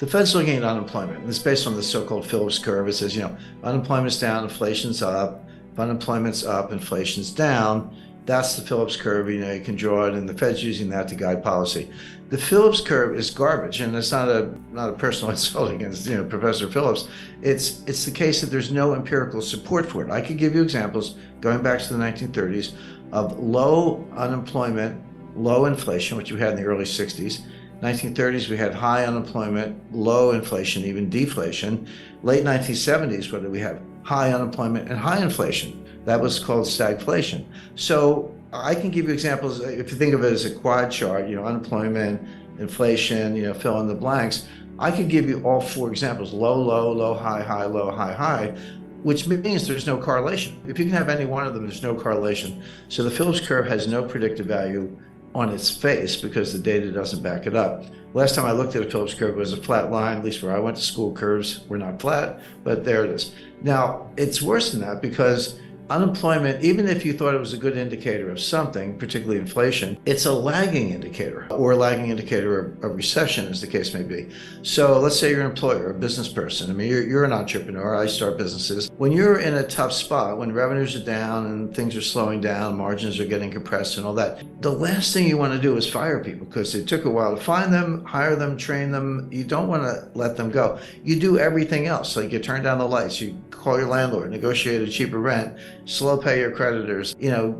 The Fed's looking at unemployment, and it's based on the so-called Phillips curve. It says, unemployment's down, inflation's up. If unemployment's up, inflation's down. That's the Phillips curve. You can draw it, and the Fed's using that to guide policy. The Phillips curve is garbage, and it's not a personal insult against Professor Phillips. It's the case that there's no empirical support for it. I could give you examples going back to the 1930s of low unemployment, low inflation, which we had in the early 60s. 1930s, we had high unemployment, low inflation, even deflation. Late 1970s, what did we have? High unemployment and high inflation. That was called stagflation. So I can give you examples. If you think of it as a quad chart, unemployment, inflation, fill in the blanks. I could give you all 4 examples: low, low, low, high, high, low, high, high, which means there's no correlation. If you can have any one of them, there's no correlation. So the Phillips curve has no predictive value on its face because the data doesn't back it up. Last time I looked at a Phillips curve, it was a flat line. At least where I went to school, curves were not flat, but there it is. Now, it's worse than that because unemployment, even if you thought it was a good indicator of something, particularly inflation, it's a lagging indicator or a lagging indicator of recession, as the case may be. So let's say you're an employer, a business person. I mean, you're an entrepreneur. I start businesses. When you're in a tough spot, when revenues are down and things are slowing down, margins are getting compressed and all that, the last thing you want to do is fire people because it took a while to find them, hire them, train them. You don't want to let them go. You do everything else. Like you turn down the lights, you call your landlord, negotiate a cheaper rent, slow pay your creditors,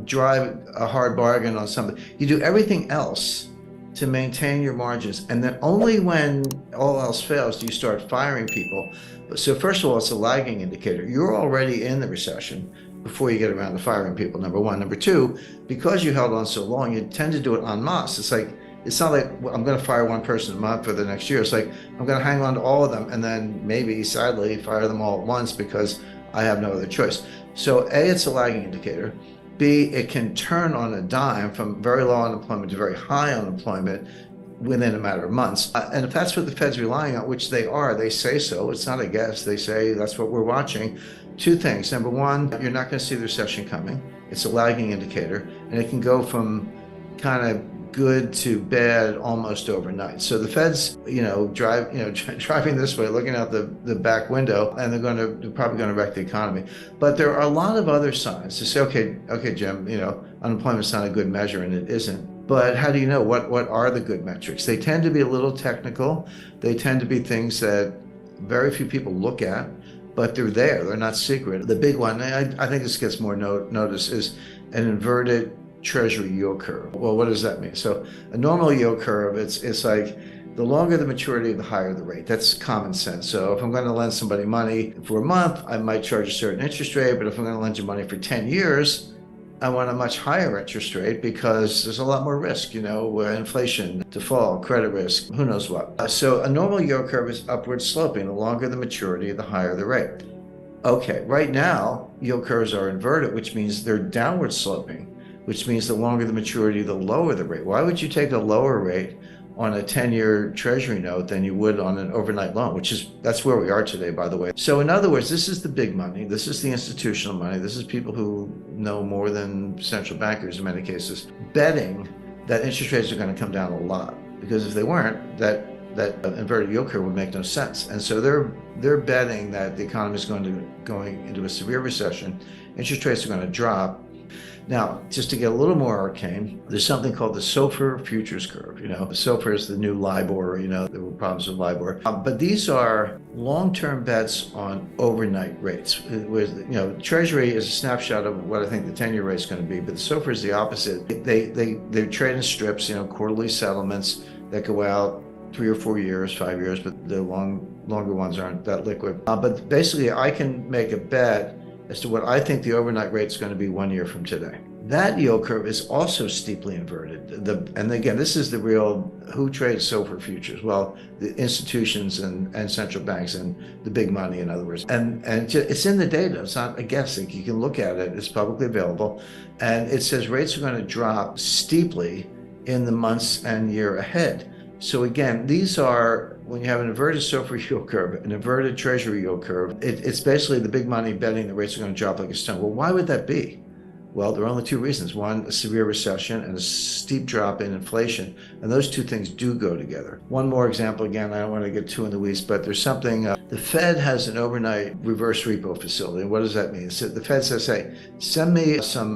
drive a hard bargain on something. You do everything else to maintain your margins. And then only when all else fails do you start firing people. So first of all, it's a lagging indicator. You're already in the recession before you get around to firing people, number one. Number two, because you held on so long, you tend to do it en masse. It's not like I'm going to fire one person a month for the next year. It's like I'm going to hang on to all of them and then maybe, sadly, fire them all at once because I have no other choice. So A, it's a lagging indicator. B, it can turn on a dime from very low unemployment to very high unemployment within a matter of months. And if that's what the Fed's relying on, which they are, they say so. It's not a guess. They say that's what we're watching. 2 things. Number one, you're not going to see the recession coming. It's a lagging indicator, and it can go from kind of good to bad almost overnight. So the Fed's, driving this way, looking out the back window, and they're probably going to wreck the economy. But there are a lot of other signs to say, okay, Jim, unemployment's not a good measure, and it isn't. But how do you know what are the good metrics? They tend to be a little technical. They tend to be things that very few people look at, but they're there. They're not secret. The big one, I think this gets more notice, is an inverted treasury yield curve. Well, what does that mean? So a normal yield curve, it's like the longer the maturity, the higher the rate. That's common sense. So if I'm going to lend somebody money for a month, I might charge a certain interest rate, but if I'm going to lend you money for 10 years, I want a much higher interest rate because there's a lot more risk, inflation, default, credit risk, who knows what. So a normal yield curve is upward sloping. The longer the maturity, the higher the rate. Okay, right now, yield curves are inverted, which means they're downward sloping, which means the longer the maturity, the lower the rate. Why would you take a lower rate on a 10-year treasury note than you would on an overnight loan, that's where we are today, by the way. So in other words, this is the big money. This is the institutional money. This is people who know more than central bankers in many cases, betting that interest rates are going to come down a lot. Because if they weren't, that inverted yield curve would make no sense. And so they're betting that the economy is going into a severe recession. Interest rates are going to drop. Now, just to get a little more arcane, there's something called the SOFR futures curve. SOFR is the new LIBOR. There were problems with LIBOR. But these are long-term bets on overnight rates. Treasury is a snapshot of what I think the 10-year rate is going to be, but the SOFR is the opposite. They trade in strips, quarterly settlements that go out 3 or 4 years, 5 years, but the longer ones aren't that liquid. But basically, I can make a bet as to what I think the overnight rate is going to be 1 year from today. That yield curve is also steeply inverted. And again, this is the real, who trades SOFR futures? Well, the institutions and central banks and the big money, in other words. And it's in the data. It's not a guessing. You can look at it. It's publicly available. And it says rates are going to drop steeply in the months and year ahead. So again, these are, when you have an inverted SOFR yield curve, an inverted treasury yield curve, it's basically the big money betting the rates are going to drop like a stone. Well, why would that be? Well, there are only two reasons. One, a severe recession and a steep drop in inflation. And those two things do go together. One more example, again, I don't want to get too in the weeds, but there's something, the Fed has an overnight reverse repo facility. And what does that mean? So the Fed says, hey,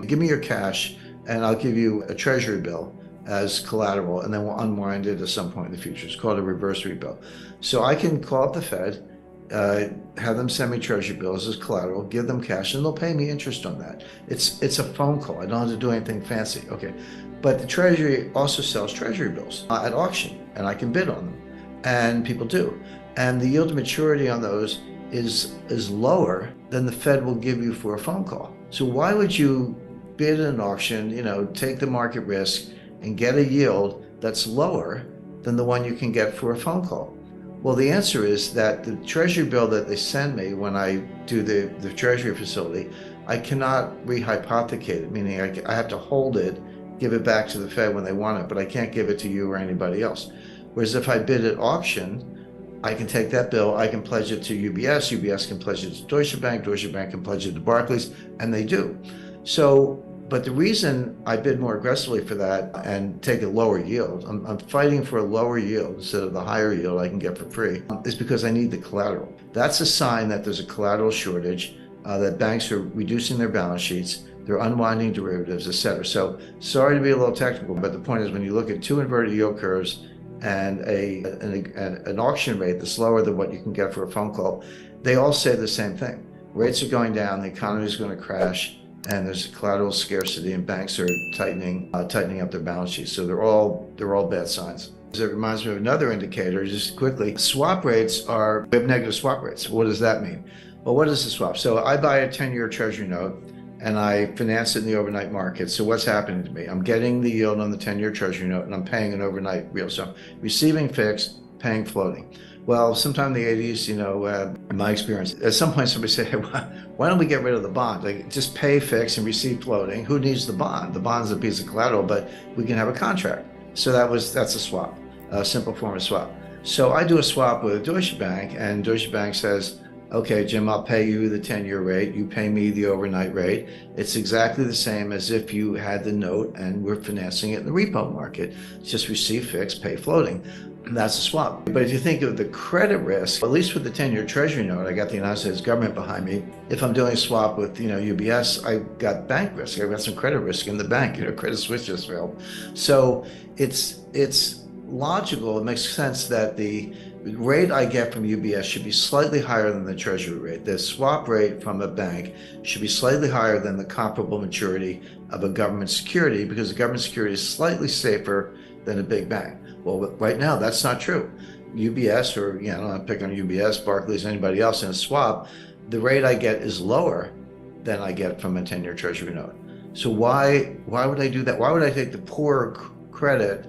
give me your cash and I'll give you a treasury bill as collateral, and then we'll unwind it at some point in the future. It's called a reverse repo. So I can call up the Fed, have them send me treasury bills as collateral, give them cash, and they'll pay me interest on that. It's a phone call. I don't have to do anything fancy. Okay, but the Treasury also sells treasury bills at auction, and I can bid on them, and people do. And the yield to maturity on those is lower than the Fed will give you for a phone call. So why would you bid in an auction, take the market risk, and get a yield that's lower than the one you can get for a phone call? Well, the answer is that the treasury bill that they send me when I do the treasury facility, I cannot rehypothecate it, meaning I have to hold it, give it back to the Fed when they want it, but I can't give it to you or anybody else. Whereas if I bid at auction, I can take that bill, I can pledge it to UBS, UBS can pledge it to Deutsche Bank can pledge it to Barclays, and they do. But the reason I bid more aggressively for that and take a lower yield, I'm fighting for a lower yield instead of the higher yield I can get for free, is because I need the collateral. That's a sign that there's a collateral shortage, that banks are reducing their balance sheets, they're unwinding derivatives, et cetera. So sorry to be a little technical, but the point is when you look at two inverted yield curves and an auction rate that's lower than what you can get for a phone call, they all say the same thing. Rates are going down, the economy is going to crash, and there's collateral scarcity, and banks are tightening up their balance sheets. So they're all bad signs. It reminds me of another indicator, just quickly. Swap rates we have negative swap rates. What does that mean? Well, what is the swap? So I buy a 10-year treasury note and I finance it in the overnight market. So what's happening to me? I'm getting the yield on the 10-year treasury note and I'm paying an overnight yield. So receiving fixed, paying floating. Well, sometime in the 80s, in my experience, at some point somebody said, hey, why don't we get rid of the bond? Like, just pay fixed and receive floating. Who needs the bond? The bond's a piece of collateral, but we can have a contract. So that's a swap, a simple form of swap. So I do a swap with Deutsche Bank, and Deutsche Bank says, okay, Jim, I'll pay you the 10-year rate. You pay me the overnight rate. It's exactly the same as if you had the note and we're financing it in the repo market. It's just receive fixed, pay floating. That's a swap. But if you think of the credit risk, at least with the 10-year treasury note, I got the United States government behind me. If I'm doing a swap with, UBS, I got bank risk. I've got some credit risk in the bank. Credit Suisse just failed. So it's logical. It makes sense that the The rate I get from UBS should be slightly higher than the treasury rate. The swap rate from a bank should be slightly higher than the comparable maturity of a government security, because the government security is slightly safer than a big bank. Well, right now that's not true. UBS, or I don't pick on UBS, Barclays, anybody else in a swap, the rate I get is lower than I get from a 10-year treasury note. So why would I do that? Why would I take the poorer credit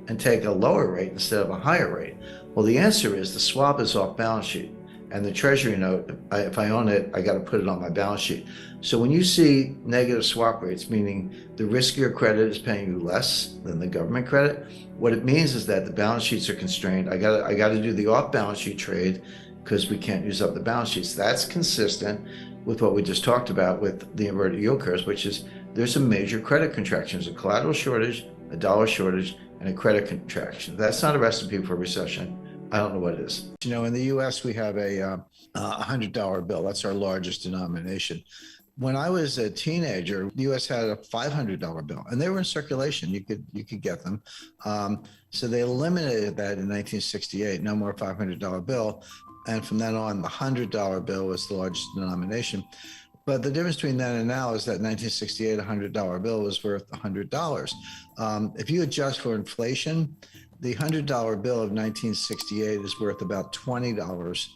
and take a lower rate instead of a higher rate? Well, the answer is the swap is off balance sheet, and the treasury note, if I own it, I got to put it on my balance sheet. So when you see negative swap rates, meaning the riskier credit is paying you less than the government credit, what it means is that the balance sheets are constrained. I got to do the off balance sheet trade because we can't use up the balance sheets. That's consistent with what we just talked about with the inverted yield curves, which is there's a major credit contraction. There's a collateral shortage, a dollar shortage, and a credit contraction. That's not a recipe for a recession. I don't know what it is. In the U.S., we have a $100 bill. That's our largest denomination. When I was a teenager, the U.S. had a $500 bill, and they were in circulation. You could get them. So they eliminated that in 1968. No more $500 bill. And from then on, the $100 bill was the largest denomination. But the difference between then and now is that in 1968, a $100 bill was worth $100. If you adjust for inflation, the $100 bill of 1968 is worth about $20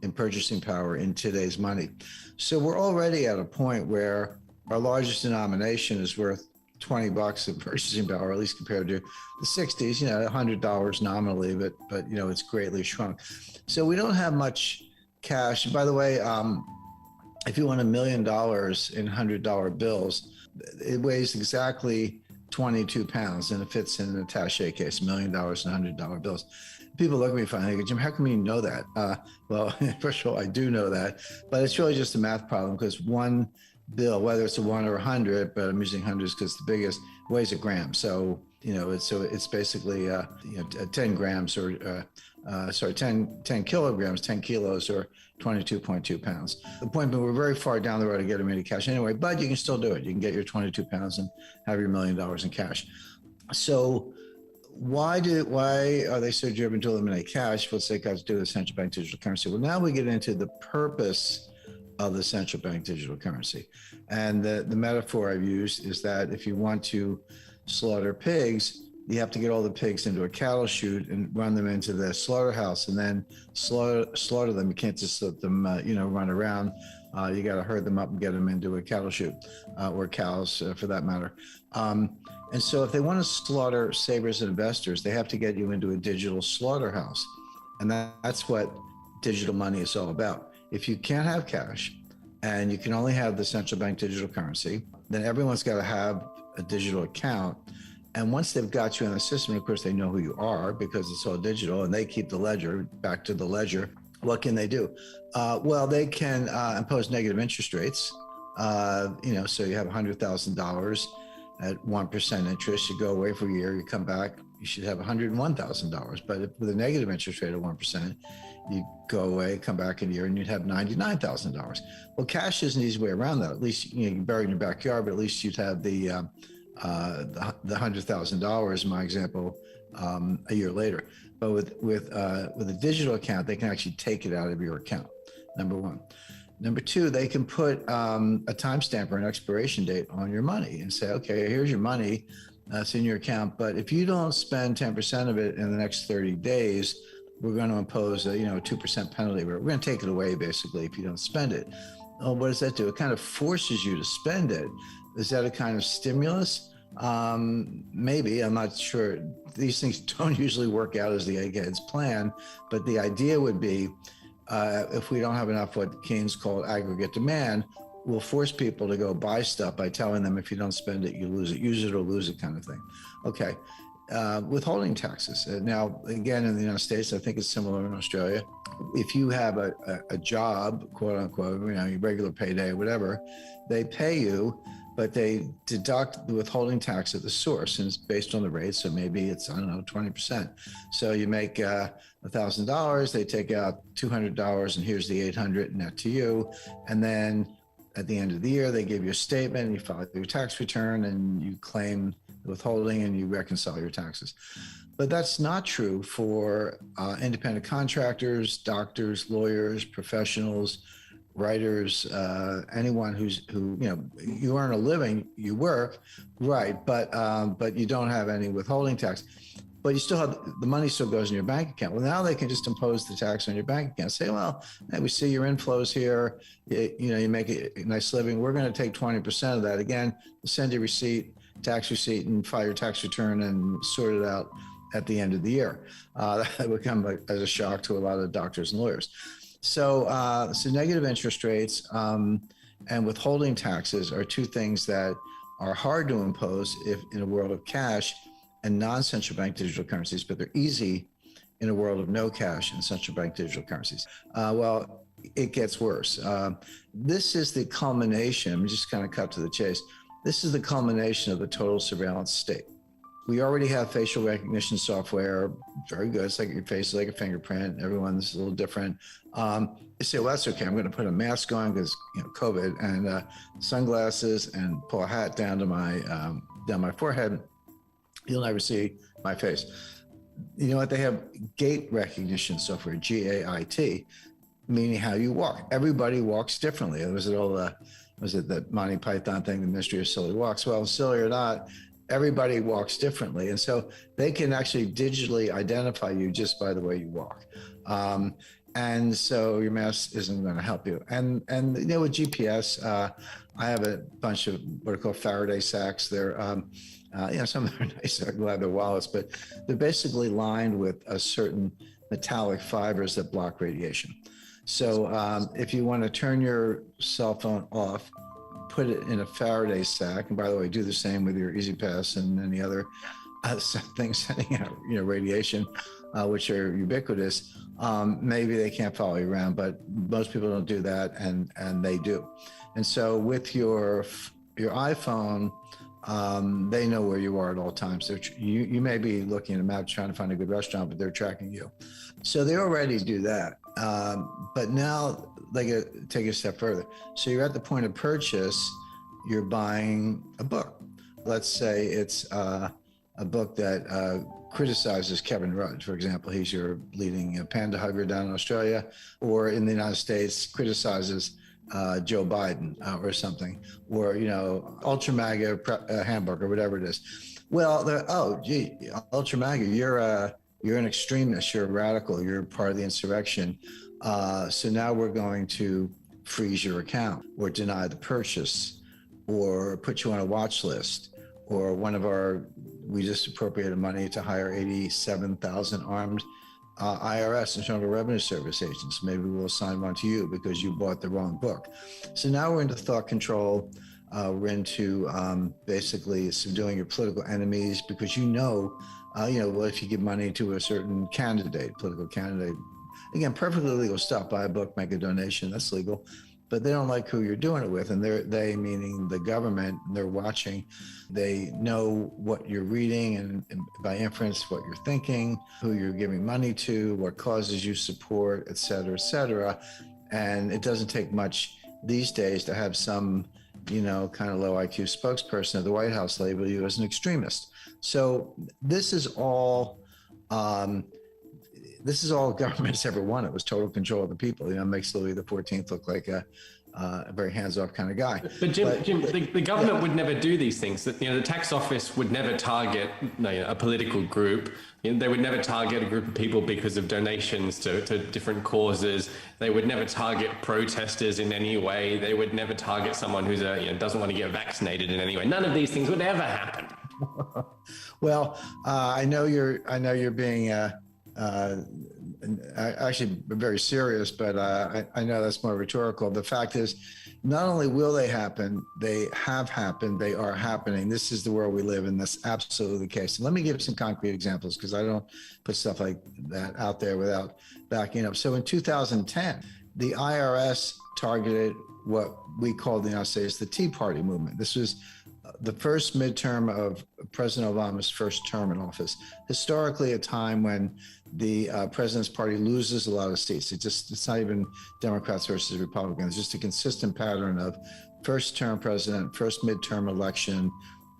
in purchasing power in today's money. So we're already at a point where our largest denomination is worth $20 of purchasing power, at least compared to the 60s, $100 nominally, but it's greatly shrunk. So we don't have much cash. By the way, if you want $1 million in $100 bills, it weighs exactly 22 pounds, and it fits in an attaché case, $1 million in $100 bills. People look at me funny. They go, Jim, how come you know that? Well, first of all, I do know that, but it's really just a math problem, because one bill, whether it's a 1 or 100, but I'm using hundreds because the biggest, weighs a gram. So it's basically 10 grams or 10 kilograms, 10 kilos, or 22.2 pounds. The point being, we're very far down the road to getting into cash anyway, but you can still do it. You can get your 22 pounds and have your $1 million in cash. So why are they so driven to eliminate cash? What's that got to do with central bank digital currency? Well, now we get into the purpose of the central bank digital currency. And the metaphor I've used is that if you want to slaughter pigs, you have to get all the pigs into a cattle chute and run them into the slaughterhouse, and then slaughter them. You can't just let them, run around. You got to herd them up and get them into a cattle chute, or cows for that matter. And so if they want to slaughter savers and investors, they have to get you into a digital slaughterhouse. And that's what digital money is all about. If you can't have cash and you can only have the central bank digital currency, then everyone's got to have a digital account. And once they've got you in the system, of course, they know who you are because it's all digital, and they keep the ledger. Back to the ledger. What can they do? Well, they can impose negative interest rates. So you have $100,000 at 1% interest. You go away for a year, you come back, you should have $101,000. But with a negative interest rate of 1%, you go away, come back in a year, and you'd have $99,000. Well, cash is an easy way around that. At least you can bury it in your backyard, but at least you'd have the $100,000 in my example a year later. But with a digital account, they can actually take it out of your account. Number one. Number two, they can put a timestamp or an expiration date on your money and say, okay, here's your money. It's in your account, but if you don't spend 10% of it in the next 30 days, we're going to impose a 2% penalty. We're going to take it away basically if you don't spend it. Oh, what does that do? It kind of forces you to spend it. Is that a kind of stimulus? Maybe, I'm not sure. These things don't usually work out as the eggheads plan, but the idea would be if we don't have enough what Keynes called aggregate demand, we'll force people to go buy stuff by telling them if you don't spend it, you lose it, use it or lose it kind of thing. Okay. Withholding taxes. Now, again, in the United States, I think it's similar in Australia. If you have a job, quote unquote, your regular payday or whatever, they pay you, but they deduct the withholding tax at the source, and it's based on the rate. So maybe it's, 20%. So you make $1,000, they take out $200, and here's the $800 net to you. And then at the end of the year, they give you a statement, and you file your tax return, and you claim withholding, and you reconcile your taxes. But that's not true for independent contractors, doctors, lawyers, professionals, writers, anyone who you earn a living, you work, right? But you don't have any withholding tax. But you still have the money still goes in your bank account. Well, now they can just impose the tax on your bank account. Say, well, hey, we see your inflows here. You make a nice living. We're going to take 20% of that. Again, we'll send you a receipt, tax receipt, and file your tax return and sort it out at the end of the year. That would come as a shock to a lot of doctors and lawyers. So negative interest rates and withholding taxes are two things that are hard to impose if in a world of cash and non-central bank digital currencies, but they're easy in a world of no cash and central bank digital currencies. Well, it gets worse. This is the culmination, I'm just kind of cut to the chase. This is the culmination of the total surveillance state. We already have facial recognition software, very good. It's like your face is like a fingerprint. Everyone's a little different. You say, well, that's okay. I'm going to put a mask on because COVID, and sunglasses, and pull a hat down to my forehead. You'll never see my face. You know what? They have gait recognition software, GAIT, meaning how you walk. Everybody walks differently. Was it the Monty Python thing, the mystery of silly walks? Well, silly or not, everybody walks differently. And so they can actually digitally identify you just by the way you walk. And so your mask isn't going to help you. And with GPS, I have a bunch of what are called Faraday sacks. They're some of them are nice, they're leather wallets, but they're basically lined with a certain metallic fibers that block radiation. So if you want to turn your cell phone off, put it in a Faraday sack, and by the way, do the same with your Easy Pass and any other things sending out radiation, which are ubiquitous. Maybe they can't follow you around, but most people don't do that, and they do. And so with your iPhone, they know where you are at all times. You may be looking at a map trying to find a good restaurant, but they're tracking you. So they already do that. But now they take it a step further. So you're at the point of purchase, you're buying a book. Let's say it's a book that criticizes Kevin Rudd, for example. He's your leading panda hugger down in Australia, or in the United States, criticizes Joe Biden or something, or ultra MAGA hamburger, whatever it is. Well, ultra MAGA, you're an extremist, you're a radical, you're part of the insurrection. So now we're going to freeze your account, or deny the purchase, or put you on a watch list, or we just appropriated money to hire 87,000 armed IRS, Internal Revenue Service agents. Maybe we'll assign one to you because you bought the wrong book. So now we're into thought control. We're into basically subduing your political enemies, because well, if you give money to a certain political candidate, again, perfectly legal stuff, buy a book, make a donation, that's legal. But they don't like who you're doing it with. And they meaning the government, they're watching. They know what you're reading, and by inference, what you're thinking, who you're giving money to, what causes you support, et cetera, et cetera. And it doesn't take much these days to have some, kind of low IQ spokesperson of the White House label you as an extremist. So this is all government's ever wanted, was total control of the people. Makes Louis the 14th look like a very hands-off kind of guy. But Jim, the government would never do these things. The tax office would never target a political group. They would never target a group of people because of donations to different causes. They would never target protesters in any way. They would never target someone who's doesn't want to get vaccinated in any way. None of these things would ever happen. Well, I know you're being actually very serious, but I know that's more rhetorical. The fact is, not only will they happen, they have happened, they are happening. This is the world we live in. That's absolutely the case. And let me give some concrete examples, because I don't put stuff like that out there without backing up. So in 2010, the IRS targeted what we call in the United States the Tea Party movement. This was the first midterm of President Obama's first term in office. Historically, a time when the president's party loses a lot of seats. It's not even Democrats versus Republicans. It's just a consistent pattern of first term president, first midterm election,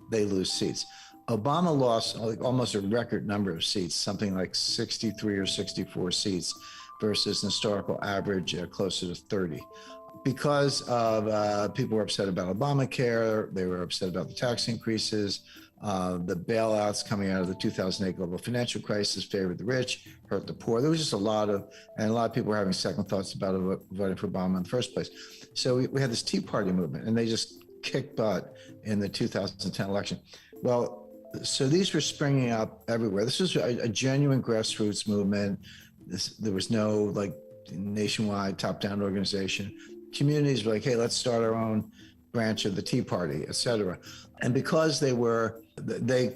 they lose seats. Obama lost like almost a record number of seats, something like 63 or 64 seats versus an historical average closer to 30. Because of people were upset about Obamacare, they were upset about the tax increases, the bailouts coming out of the 2008 global financial crisis favored the rich, hurt the poor. There was just a lot of people were having second thoughts about voting for Obama in the first place. So we had this Tea Party movement, and they just kicked butt in the 2010 election. Well, so these were springing up everywhere. This was a genuine grassroots movement. There was no like nationwide top-down organization. Communities were like, hey, let's start our own branch of the Tea Party, et cetera. And because they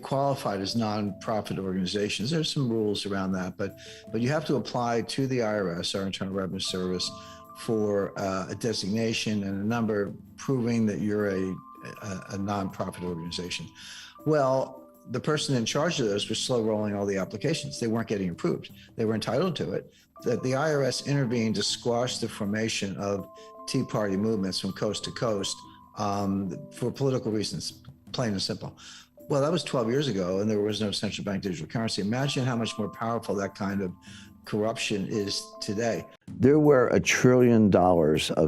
qualified as nonprofit organizations, there's some rules around that, but you have to apply to the IRS, our Internal Revenue Service, for a designation and a number proving that you're a nonprofit organization. Well, the person in charge of those was slow rolling all the applications. They weren't getting approved. They were entitled to it. That the IRS intervened to squash the formation of Tea Party movements from coast to coast for political reasons, plain and simple. Well, that was 12 years ago, and there was no central bank digital currency. Imagine how much more powerful that kind of corruption is today. There were $1 trillion of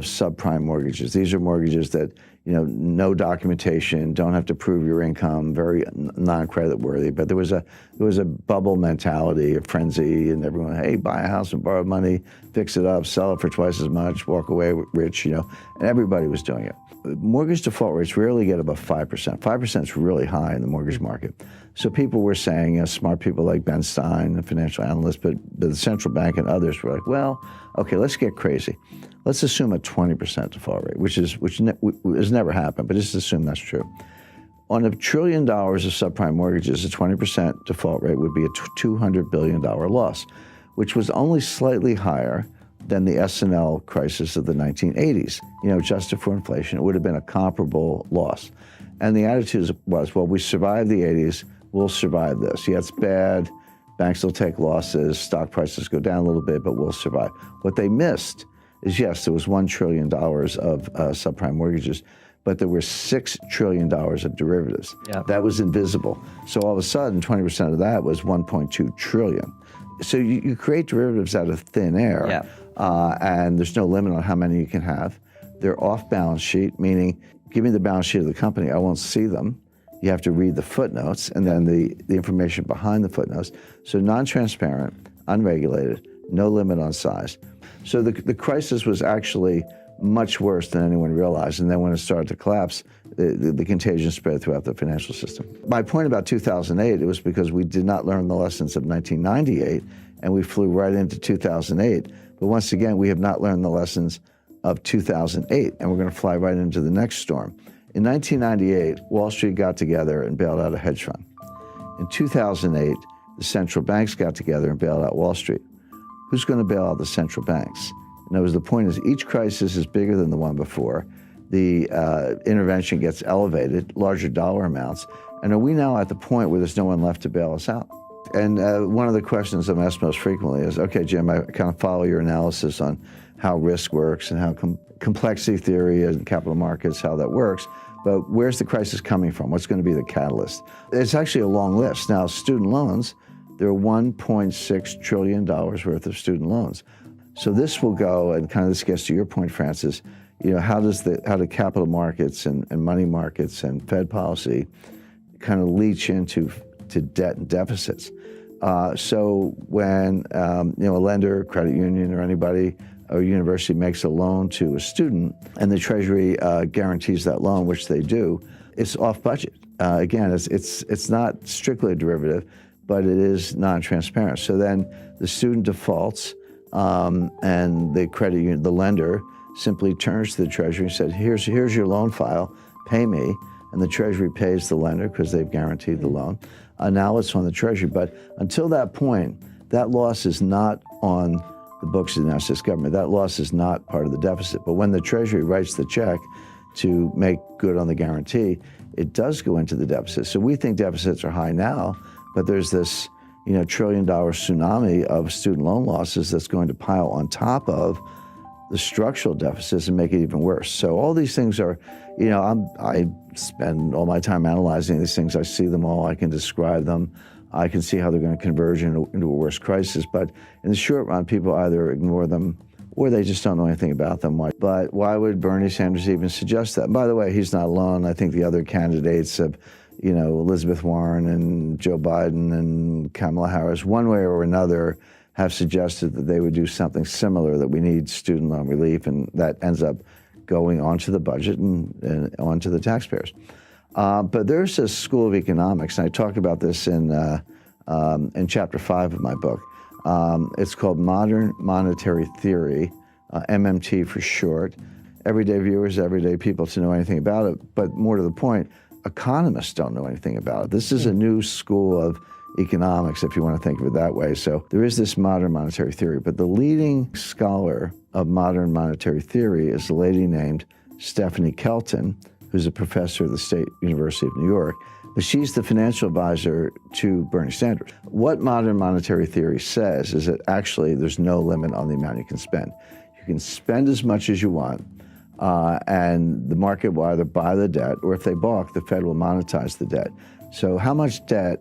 subprime mortgages. These are mortgages that, no documentation, don't have to prove your income, very non-credit worthy. But there was a bubble mentality, a frenzy, and everyone, hey, buy a house and borrow money, fix it up, sell it for twice as much, walk away rich, and everybody was doing it. Mortgage default rates rarely get above 5%. 5% is really high in the mortgage market. So people were saying, smart people like Ben Stein, the financial analyst, but the central bank and others were like, well, okay, let's get crazy. Let's assume a 20% default rate, which has never happened, but just assume that's true. On $1 trillion of subprime mortgages, a 20% default rate would be a $200 billion loss, which was only slightly higher than the S&L crisis of the 1980s. Adjusted for inflation, it would have been a comparable loss. And the attitude was, well, we survived the 80s, we'll survive this. Yeah, it's bad, banks will take losses, stock prices go down a little bit, but we'll survive. What they missed is, yes, there was $1 trillion of subprime mortgages, but there were $6 trillion of derivatives. Yeah. That was invisible. So all of a sudden, 20% of that was $1.2 trillion. So you create derivatives out of thin air, yeah. And there's no limit on how many you can have. They're off balance sheet, meaning give me the balance sheet of the company, I won't see them. You have to read the footnotes and then the information behind the footnotes. So non-transparent, unregulated, no limit on size. So the crisis was actually much worse than anyone realized. And then when it started to collapse, the contagion spread throughout the financial system. My point about 2008, it was because we did not learn the lessons of 1998, and we flew right into 2008. But once again, we have not learned the lessons of 2008, and we're going to fly right into the next storm. In 1998, Wall Street got together and bailed out a hedge fund. In 2008, the central banks got together and bailed out Wall Street. Who's going to bail out the central banks? In other words, the point is each crisis is bigger than the one before. The intervention gets elevated, larger dollar amounts. And are we now at the point where there's no one left to bail us out? And one of the questions I'm asked most frequently is, okay, Jim, I kind of follow your analysis on how risk works and how complexity theory and capital markets, how that works. But where's the crisis coming from? What's going to be the catalyst? It's actually a long list. Now, student loans, there are $1.6 trillion worth of student loans. So this will go, and kind of this gets to your point, Francis, how do capital markets and money markets and Fed policy kind of leach into debt and deficits? So when a lender, credit union, or anybody or university makes a loan to a student and the Treasury guarantees that loan, which they do, it's off budget. Again, it's not strictly a derivative, but it is non-transparent. So then the student defaults, and the credit union, the lender, simply turns to the Treasury and said, here's your loan file, pay me. And the Treasury pays the lender because they've guaranteed the loan. Now it's on the Treasury. But until that point, that loss is not on the books of the United States government. That loss is not part of the deficit. But when the Treasury writes the check to make good on the guarantee, it does go into the deficit. So we think deficits are high now, but there's this $1 trillion tsunami of student loan losses that's going to pile on top of the structural deficits and make it even worse. So all these things are, I spend all my time analyzing these things. I see them all. I can describe them. I can see how they're going to converge into a worse crisis. But in the short run, people either ignore them or they just don't know anything about them. But why would Bernie Sanders even suggest that? And by the way, he's not alone. I think the other candidates of, Elizabeth Warren and Joe Biden and Kamala Harris, one way or another, have suggested that they would do something similar, that we need student loan relief, and that ends up going onto the budget and onto the taxpayers. But there's a school of economics, and I talk about this in chapter 5 of my book. It's called Modern Monetary Theory, MMT for short. Everyday viewers, everyday people to know anything about it, but more to the point, economists don't know anything about it. This is a new school of economics, if you want to think of it that way. So there is this modern monetary theory, but the leading scholar of modern monetary theory is a lady named Stephanie Kelton, who's a professor at the State University of New York. But she's the financial advisor to Bernie Sanders. What modern monetary theory says is that actually there's no limit on the amount you can spend. You can spend as much as you want, and the market will either buy the debt, or if they balk, the Fed will monetize the debt. So how much debt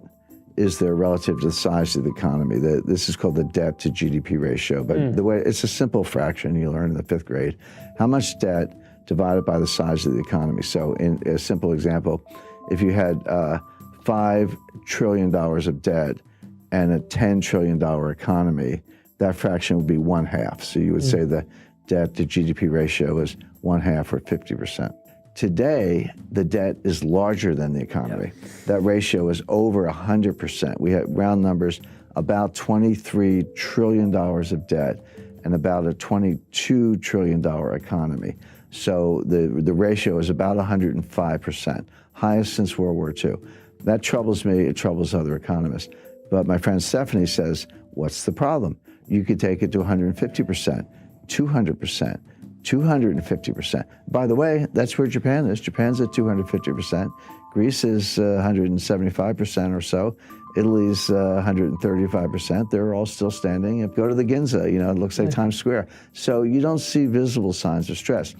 is there relative to the size of the economy? This is called the debt to GDP ratio, but the way it's a simple fraction you learn in the 5th grade. How much debt divided by the size of the economy? So in a simple example, if you had $5 trillion of debt and a $10 trillion economy, that fraction would be 1/2. So you would say the debt to GDP ratio is 1/2 or 50%. Today, the debt is larger than the economy. Yep. That ratio is over 100%. We have round numbers, about $23 trillion of debt and about a $22 trillion economy. So the ratio is about 105%, highest since World War II. That troubles me, it troubles other economists. But my friend Stephanie says, what's the problem? You could take it to 150%, 200%, 250%. By the way, that's where Japan is. Japan's at 250%. Greece is 175% or so. Italy's 135%. They're all still standing. Go to the Ginza, it looks like Times Square. So you don't see visible signs of stress.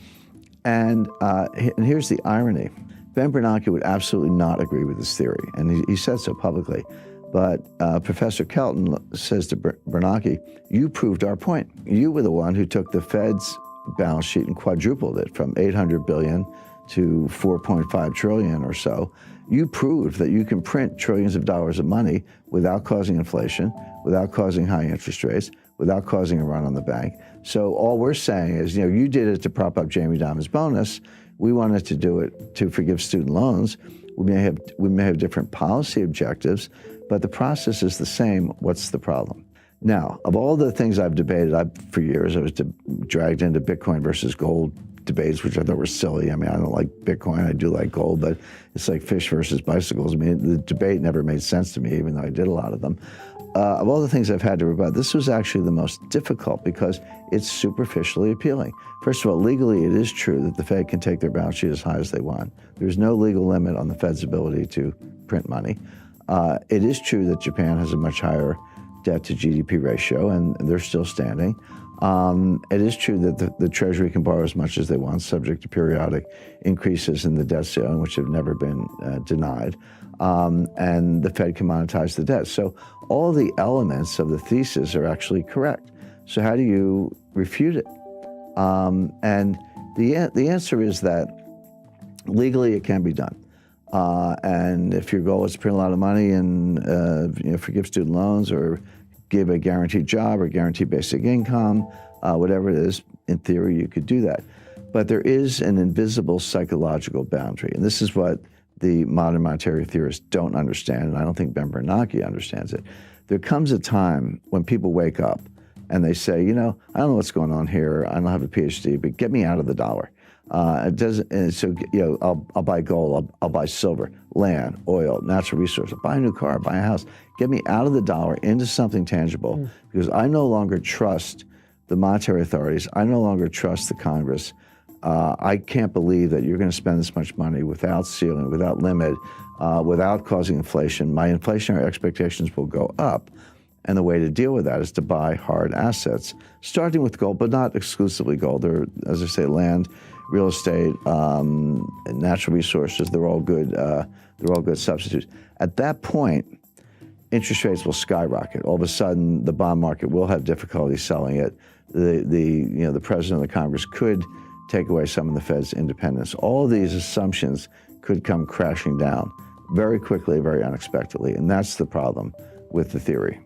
And here's the irony. Ben Bernanke would absolutely not agree with this theory, and he said so publicly. But Professor Kelton says to Bernanke, you proved our point. You were the one who took the Fed's balance sheet and quadrupled it from 800 billion to 4.5 trillion or so. You proved that you can print trillions of dollars of money without causing inflation, without causing high interest rates, without causing a run on the bank. So all we're saying is, you did it to prop up Jamie Dimon's bonus. We wanted to do it to forgive student loans. We may have different policy objectives, but the process is the same. What's the problem? Now, of all the things I've debated, for years, I was dragged into Bitcoin versus gold debates, which I thought were silly. I mean, I don't like Bitcoin, I do like gold, but it's like fish versus bicycles. I mean, the debate never made sense to me, even though I did a lot of them. Of all the things I've had to rebut, this was actually the most difficult because it's superficially appealing. First of all, legally, it is true that the Fed can take their balance sheet as high as they want. There's no legal limit on the Fed's ability to print money. It is true that Japan has a much higher debt to GDP ratio, and they're still standing. It is true that the Treasury can borrow as much as they want, subject to periodic increases in the debt ceiling, which have never been denied. And the Fed can monetize the debt. So all the elements of the thesis are actually correct. So how do you refute it? And the answer is that legally it can be done. And if your goal is to print a lot of money and forgive student loans or give a guaranteed job or guaranteed basic income, whatever it is, in theory you could do that. But there is an invisible psychological boundary, and this is what the modern monetary theorists don't understand, and I don't think Ben Bernanke understands it. There comes a time when people wake up and they say, I don't know what's going on here. I don't have a PhD, but get me out of the dollar. It doesn't. And so I'll buy gold. I'll buy silver, land, oil, natural resources. I'll buy a new car. I'll buy a house. Get me out of the dollar into something tangible, because I no longer trust the monetary authorities. I no longer trust the Congress. I can't believe that you're going to spend this much money without ceiling, without limit, without causing inflation. My inflationary expectations will go up. And the way to deal with that is to buy hard assets, starting with gold, but not exclusively gold. There are, as I say, land, real estate, natural resources. They're all good. They're all good substitutes. At that point, interest rates will skyrocket. All of a sudden, the bond market will have difficulty selling it. The president of the Congress could take away some of the Fed's independence. All of these assumptions could come crashing down very quickly, very unexpectedly, and that's the problem with the theory.